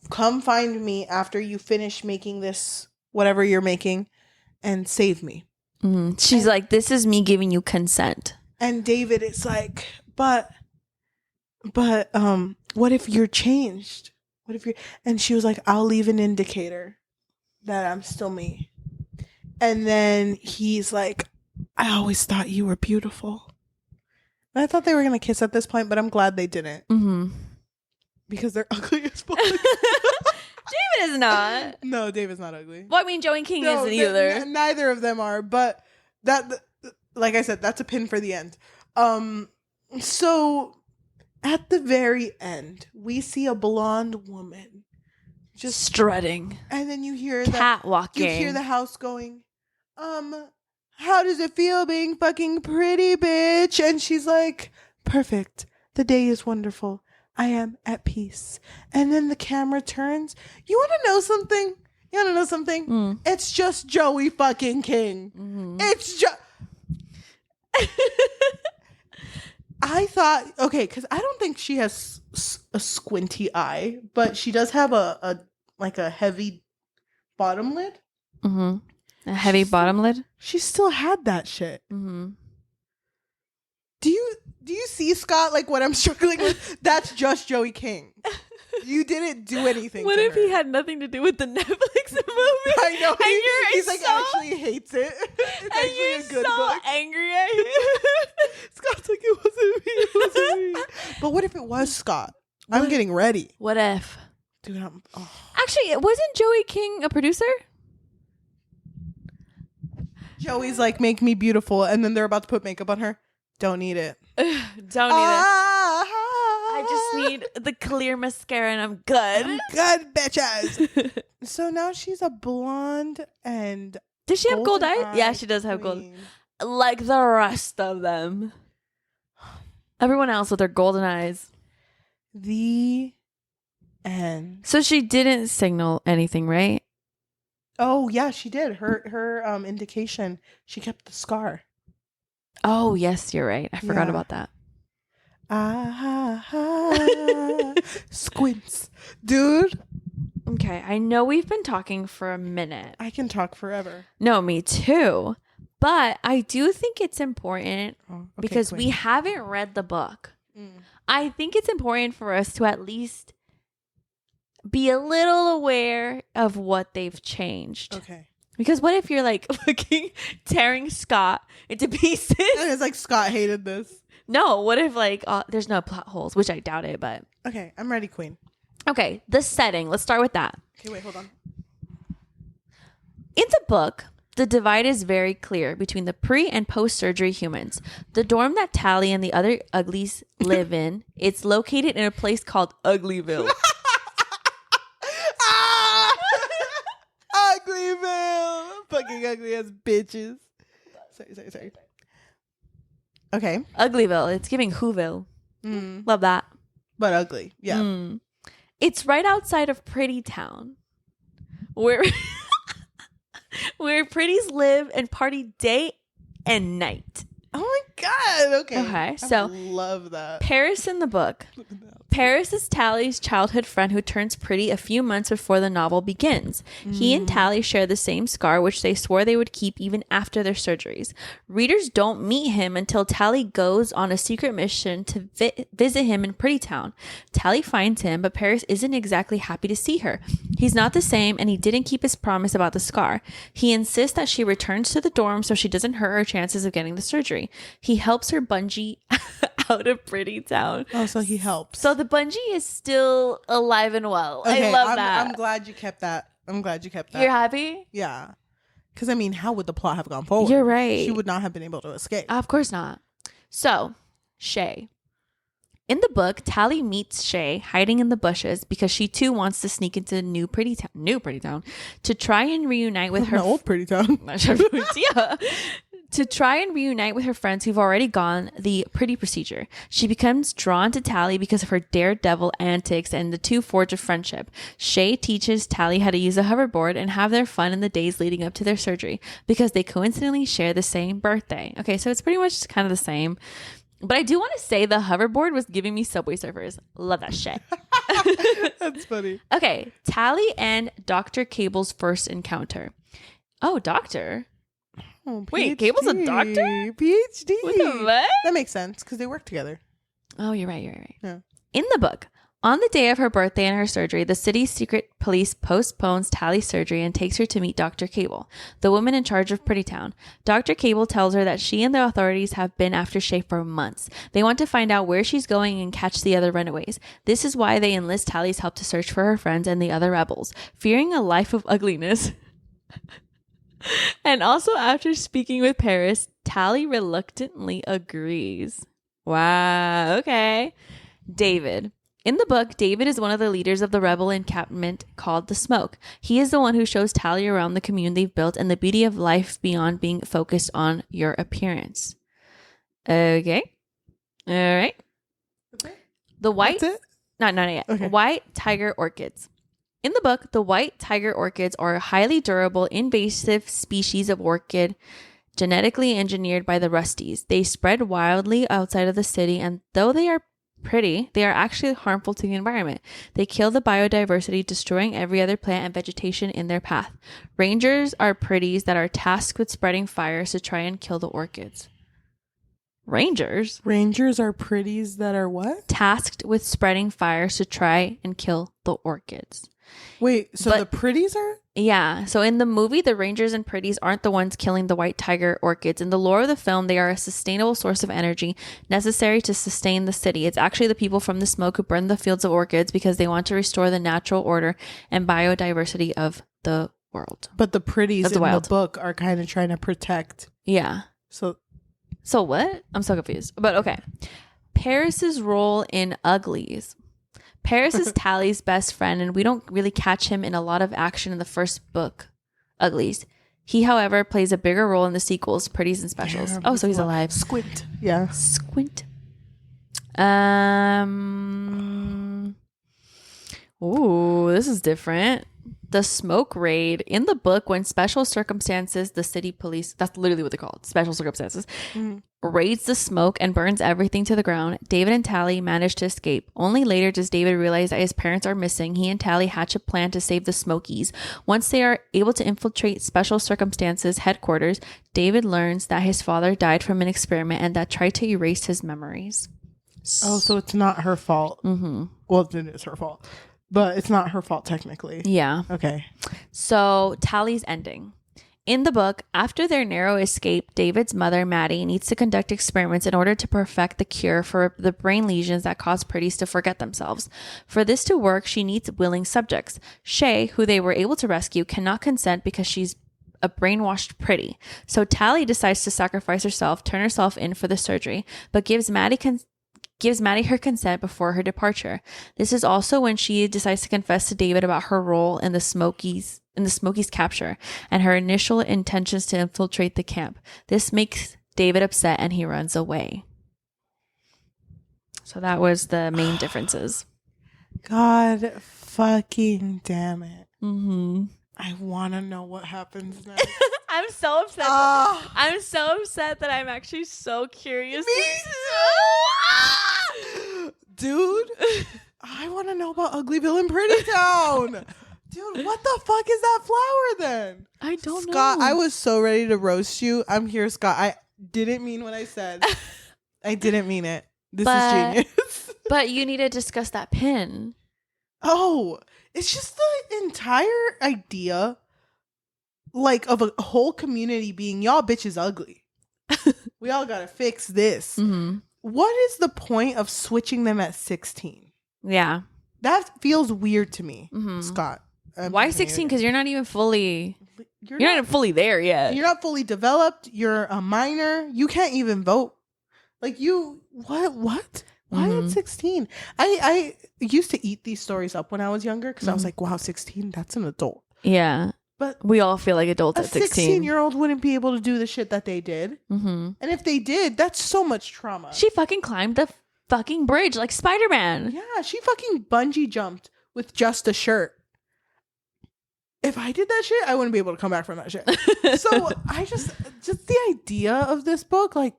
come find me after you finish making this, whatever you're making, and save me. She's like, this is me giving you consent. And David is like, but what if you're changed? What if you're... And she was like, I'll leave an indicator that I'm still me. And then he's like, I always thought you were beautiful. And I thought they were going to kiss at this point, but I'm glad they didn't. Because they're ugly as fuck. David is not. No, David's not ugly. Well, I mean, Joey King isn't either. Neither of them are, but that, like I said, that's a pin for the end. So at the very end, we see a blonde woman just strutting, and then you hear catwalking. You hear the house going, how does it feel being fucking pretty, bitch? And she's like, perfect. The day is wonderful. I am at peace. And then the camera turns. You want to know something? It's just Joey fucking King. It's just. I thought, okay, because I don't think she has a squinty eye, but she does have a heavy bottom lid. A heavy bottom lid? She still had that shit. Do you see, Scott, like what I'm struggling with? That's just Joey King. You didn't do anything. What if he had nothing to do with the Netflix movie? I know. He's like, so, actually hates it. It's actually a good book. Angry at him. Scott's like, it wasn't me. But what if it was Scott? I'm getting ready. What if? Dude, Actually, wasn't Joey King a producer? Joey's like, make me beautiful. And then they're about to put makeup on her. Don't need it. Don't need it. I just need the clear mascara and I'm good. I'm good, bitches. So now she's a blonde and... Does she have gold eyes? Yeah, she does have gold. Like the rest of them. Everyone else with their golden eyes. The end. So she didn't signal anything, right? Oh, yeah, she did. Her indication, she kept the scar. Oh, yes, you're right. I forgot about that. Squints. Dude. Okay, I know we've been talking for a minute. I can talk forever. No, me too. But I do think it's important because we haven't read the book. I think it's important for us to at least be a little aware of what they've changed. Okay. Because what if you're like fucking tearing Scott into pieces? And it's like Scott hated this. No, what if like there's no plot holes, which I doubt it, but. Okay, I'm ready, Queen. Okay, the setting. Let's start with that. Okay, wait, hold on. In the book, The divide is very clear between the pre and post-surgery humans. The dorm that Tally and the other uglies live in, it's located in a place called Uglyville. Uglyville. Fucking ugly ass bitches. Sorry. Okay. Uglyville. It's giving Whoville. Love that. But ugly. Yeah. It's right outside of Pretty Town. Where pretties live and party day and night. Oh my God. Okay. So I love that. Paris in the book. Paris is Tally's childhood friend who turns pretty a few months before the novel begins. He and Tally share the same scar, which they swore they would keep even after their surgeries. Readers don't meet him until Tally goes on a secret mission to visit him in Pretty Town. Tally finds him, but Paris isn't exactly happy to see her. He's not the same, and he didn't keep his promise about the scar. He insists that she returns to the dorm so she doesn't hurt her chances of getting the surgery. He helps her bungee out of Pretty Town. Oh, so he helps. So the bungee is still alive and well. Okay, I love that. I'm glad you kept that. You're happy? Yeah. Because, I mean, how would the plot have gone forward? You're right. She would not have been able to escape. Of course not. So, Shay. In the book, Tally meets Shay hiding in the bushes because she too wants to sneak into New Pretty Town to try and reunite with her old Pretty Town. To try and reunite with her friends who've already gone the pretty procedure. She becomes drawn to Tally because of her daredevil antics, and the two forge a friendship. Shay teaches Tally how to use a hoverboard and have their fun in the days leading up to their surgery because they coincidentally share the same birthday. Okay, so it's pretty much kind of the same. But I do want to say the hoverboard was giving me Subway Surfers. Love that shit. That's funny. Okay, Tally and Dr. Cable's first encounter. Oh, doctor? Oh, wait, Cable's a doctor? PhD. What the what? That makes sense because they work together. Oh, you're right. Yeah. In the book, on the day of her birthday and her surgery, the city's secret police postpones Tally's surgery and takes her to meet Dr. Cable, the woman in charge of Pretty Town. Dr. Cable tells her that she and the authorities have been after Shay for months. They want to find out where she's going and catch the other runaways. This is why they enlist Tally's help to search for her friends and the other rebels. Fearing a life of ugliness... And also, after speaking with Paris, Tally reluctantly agrees. Wow, okay. David. In the book, David is one of the leaders of the rebel encampment called the Smoke. He is the one who shows Tally around the commune they've built and the beauty of life beyond being focused on your appearance. Okay. All right. Okay. The white... That's it? No, not yet. Okay. White tiger orchids. In the book, the white tiger orchids are highly durable, invasive species of orchid genetically engineered by the Rusties. They spread wildly outside of the city, and though they are pretty, they are actually harmful to the environment. They kill the biodiversity, destroying every other plant and vegetation in their path. Rangers are pretties that are tasked with spreading fires to try and kill the orchids. Rangers? Rangers are pretties that are what? Tasked with spreading fires to try and kill the orchids. Wait, so the pretties are? Yeah. So in the movie, the Rangers and Pretties aren't the ones killing the white tiger orchids. In the lore of the film, they are a sustainable source of energy necessary to sustain the city. It's actually the people from the Smoke who burn the fields of orchids because they want to restore the natural order and biodiversity of the world. But the pretties in wild. the book are kind of trying to protect. Yeah. So what? I'm so confused. But okay. Paris's role in Uglies. Paris is Tally's best friend, and we don't really catch him in a lot of action in the first book, Uglies. He, however, plays a bigger role in the sequels, Pretties and Specials. Yeah, Oh, so he's alive. Squint. Yeah. Squint. Ooh, this is different. The Smoke Raid. In the book, when special circumstances, the city police, that's literally what they call it, special circumstances, raids the Smoke and burns everything to the ground. David and Tally manage to escape. Only later does David realize that his parents are missing. He and Tally hatch a plan to save the Smokies. Once they are able to infiltrate special circumstances headquarters, David learns that his father died from an experiment and that tried to erase his memories. Oh, so it's not her fault. Mm-hmm. Well, it is her fault. But it's not her fault technically. Yeah. Okay. So Tally's ending. In the book, after their narrow escape, David's mother, Maddie, needs to conduct experiments in order to perfect the cure for the brain lesions that cause pretties to forget themselves. For this to work, she needs willing subjects. Shay, who they were able to rescue, cannot consent because she's a brainwashed Pretty. So Tally decides to sacrifice herself, turn herself in for the surgery, but gives Maddie her consent before her departure. This is also when she decides to confess to David about her role in the Smokies capture and her initial intentions to infiltrate the camp. This makes David upset and he runs away. So that was the main differences. God fucking damn it. Mm-hmm. I want to know what happens next. I'm so upset. I'm so upset that I'm actually so curious. Me too. Dude, I want to know about Uglyville and Pretty Town. Dude, what the fuck is that flower then? I don't know. Scott, I was so ready to roast you. I'm here, Scott. I didn't mean what I said. I didn't mean it. This is genius. But you need to discuss that pin. Oh, it's just the entire idea, like, of a whole community being, y'all bitches ugly. We all gotta fix this. Mm-hmm. What is the point of switching them at 16? Yeah. That feels weird to me, Mm-hmm. Scott. Why 16? Because you're not even fully... You're not fully there yet. You're not fully developed. You're a minor. You can't even vote. Like, you... What? Why at 16? I used to eat these stories up when I was younger because I was like, wow, 16? That's an adult. Yeah. But we all feel like adults at 16. 16-year-old wouldn't be able to do the shit that they did. Mm-hmm. And if they did, that's so much trauma. She fucking climbed the fucking bridge like Spider-Man. Yeah, she fucking bungee jumped with just a shirt. If I did that shit, I wouldn't be able to come back from that shit. So I just the idea of this book, like,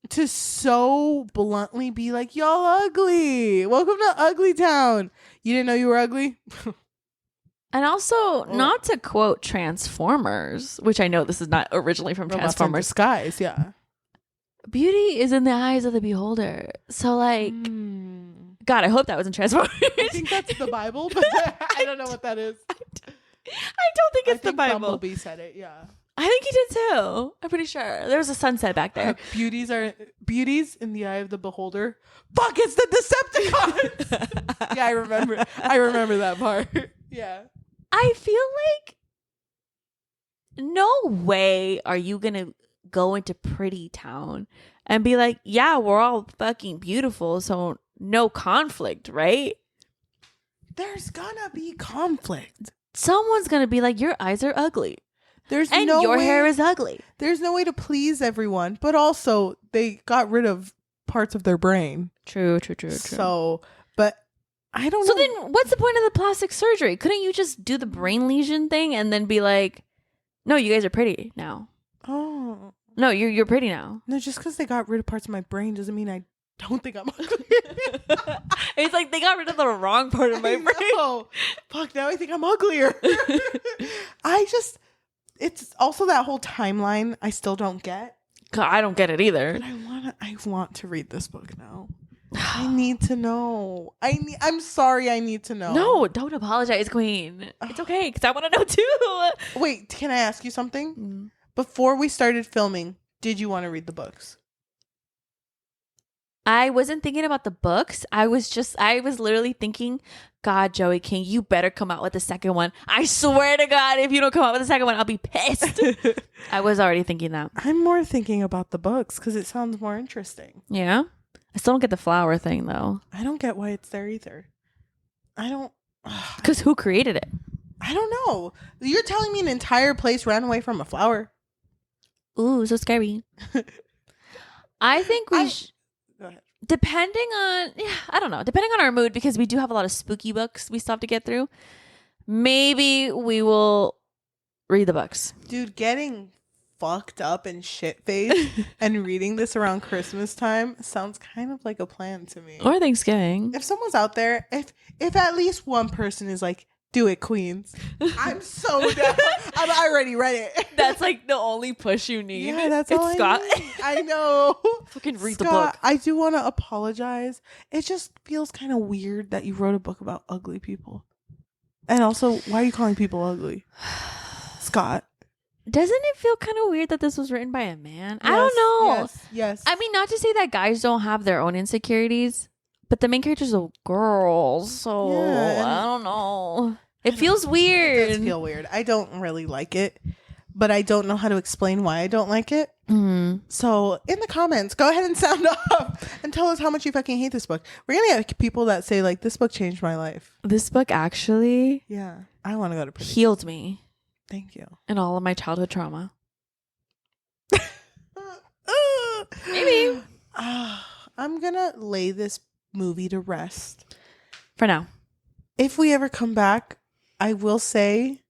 to so bluntly be like, y'all ugly. Welcome to Ugly Town. You didn't know you were ugly? And also, not to quote Transformers, which I know this is not originally from Transformers. Skies, yeah. Beauty is in the eyes of the beholder. So, like, God, I hope that was in Transformers. I think that's the Bible, but I don't know what that is. I don't think it's the Bible. Bumblebee said it, yeah. I think he did too. I'm pretty sure. There was a sunset back there. Beauties in the eye of the beholder. Fuck, it's the Decepticons. Yeah, I remember that part. Yeah. I feel like no way are you gonna go into Pretty Town and be like, yeah, we're all fucking beautiful, so no conflict, right? There's gonna be conflict. Someone's gonna be like, your eyes are ugly. And no your way, hair is ugly. There's no way to please everyone. But also, they got rid of parts of their brain. True. So, but I don't know. So then what's the point of the plastic surgery? Couldn't you just do the brain lesion thing and then be like, no, you guys are pretty now. Oh. No, you're pretty now. No, just because they got rid of parts of my brain doesn't mean I don't think I'm ugly. It's like they got rid of the wrong part of my brain. Fuck, now I think I'm uglier. It's also that whole timeline I still don't get. God, I don't get it either. But I want to read this book now. I need to know. I'm sorry, I need to know. No, don't apologize, Queen. It's okay, because I want to know too. Wait, can I ask you something? Before we started filming, did you want to read the books? I wasn't thinking about the books. I was literally thinking, God, Joey King, you better come out with the second one. I swear to God, if you don't come out with the second one, I'll be pissed. I was already thinking that. I'm more thinking about the books because it sounds more interesting. Yeah? I still don't get the flower thing, though. I don't get why it's there either. I don't... Because who created it? I don't know. You're telling me an entire place ran away from a flower? Ooh, so scary. I think we... Go ahead. Depending on our mood, because we do have a lot of spooky books we still have to get through, maybe we will read the books. Dude, getting fucked up and shit-faced and reading this around Christmas time sounds kind of like a plan to me. Or Thanksgiving. If someone's out there, if at least one person is like, do it, Queens, I'm so down. I already read it. That's like the only push you need. Yeah, that's it's all Scott. I know. Fucking read Scott, the book. I do want to apologize. It just feels kind of weird that you wrote a book about ugly people. And also, why are you calling people ugly? Scott. Doesn't it feel kind of weird that this was written by a man? Yes, I don't know. Yes. I mean, not to say that guys don't have their own insecurities, but the main character's a girl, so Yeah, I don't know. It feels weird. It does feel weird. I don't really like it, but I don't know how to explain why I don't like it. So in the comments, go ahead and sound off and tell us how much you fucking hate this book. We're gonna get people that say like, this book changed my life. This book actually, yeah, I want to go to Pretties. healed me. Thank you. And all of my childhood trauma. Maybe. I'm gonna lay this movie to rest For now. If we ever come back, I will say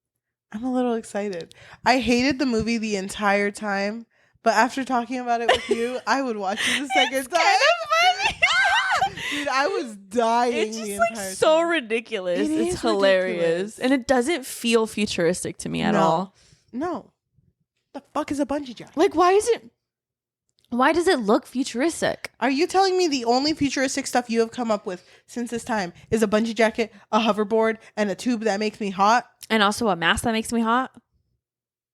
I'm a little excited. I hated the movie the entire time, but after talking about it with you, I would watch it the second time. Dude, I was dying. It's the just entire like so time. ridiculous. It It's is hilarious. ridiculous. And it doesn't feel futuristic to me at No. all. No. The fuck is a bungee jump? Like, why does it look futuristic? Are you telling me the only futuristic stuff you have come up with since this time is a bungee jacket, a hoverboard, and a tube that makes me hot? And also a mask that makes me hot?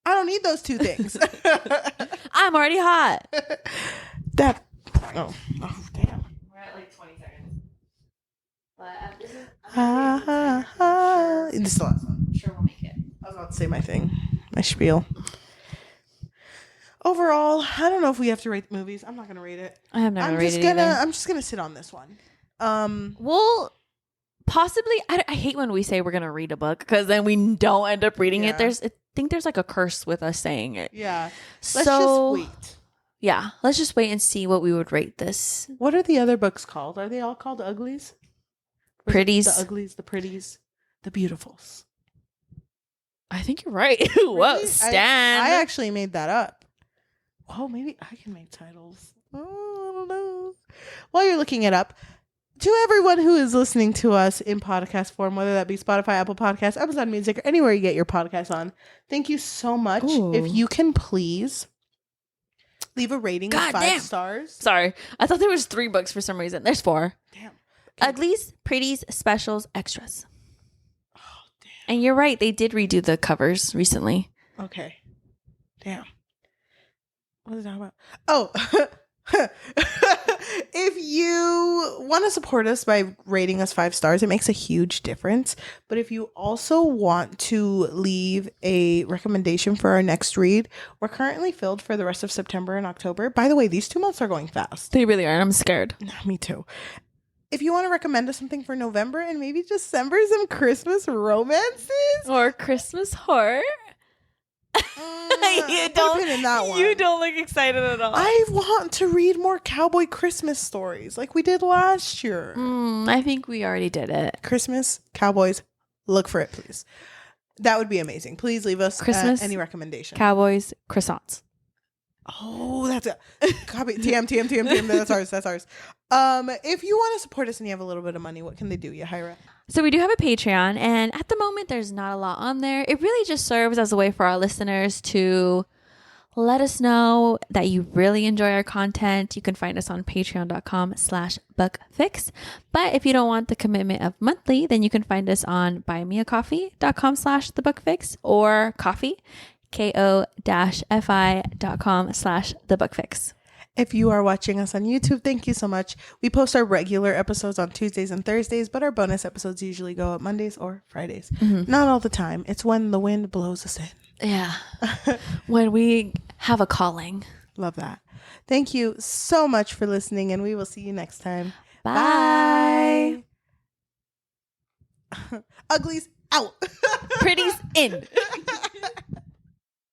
I don't need those two things. I'm already hot. That. Oh, damn. We're at like 20 seconds. But this is. This is the last one. I'm sure we'll make it. I was about to say my thing, my spiel. Overall, I don't know if we have to rate the movies. I'm not gonna rate it. I have never rated it either. I'm just gonna sit on this one. Well, possibly. I hate when we say we're gonna read a book because then we don't end up reading it. I think there's like a curse with us saying it. Yeah. Let's just wait. Yeah, let's just wait and see what we would rate this. What are the other books called? Are they all called Uglies? Pretties. The Uglies, the Pretties, the Beautifuls. I think you're right. Whoa, Really? Stan. I actually made that up. Oh, maybe I can make titles. Oh, I don't know. While you're looking it up, to everyone who is listening to us in podcast form, whether that be Spotify, Apple Podcasts, Amazon Music, or anywhere you get your podcasts on, thank you so much. Ooh. If you can please leave a rating of 5 damn. stars. Sorry, I thought there was 3 books for some reason. There's 4. Damn. Okay. Uglies, Pretties, Specials, Extras. Oh, damn. And you're right, they did redo the covers recently. Okay. Damn. What is that about? Oh. If you want to support us by rating us 5 stars, it makes a huge difference. But if you also want to leave a recommendation for our next read, we're currently filled for the rest of September and October. By the way, these 2 months are going fast. They really are, and I'm scared. Me too. If you want to recommend us something for November and maybe December, some Christmas romances. Or Christmas horror. You don't in that one. You don't look excited at all. I want to read more cowboy Christmas stories like we did last year. I think we already did it. Christmas, cowboys, look for it, please. That would be amazing. Please leave us Christmas, any recommendation. Cowboys, croissants. Oh, that's a copy. TM. That's ours. If you want to support us and you have a little bit of money, what can they do, Yajaira? So we do have a Patreon, and at the moment, there's not a lot on there. It really just serves as a way for our listeners to let us know that you really enjoy our content. You can find us on patreon.com/bookfix. But if you don't want the commitment of monthly, then you can find us on buymeacoffee.com/thebookfix or coffee, ko-fi.com/thebookfix. If you are watching us on YouTube, thank you so much. We post our regular episodes on Tuesdays and Thursdays, but our bonus episodes usually go up Mondays or Fridays. Not all the time. It's when the wind blows us in. Yeah. When we have a calling. Love that. Thank you so much for listening, and we will see you next time. Bye. Uglies out. Pretties in.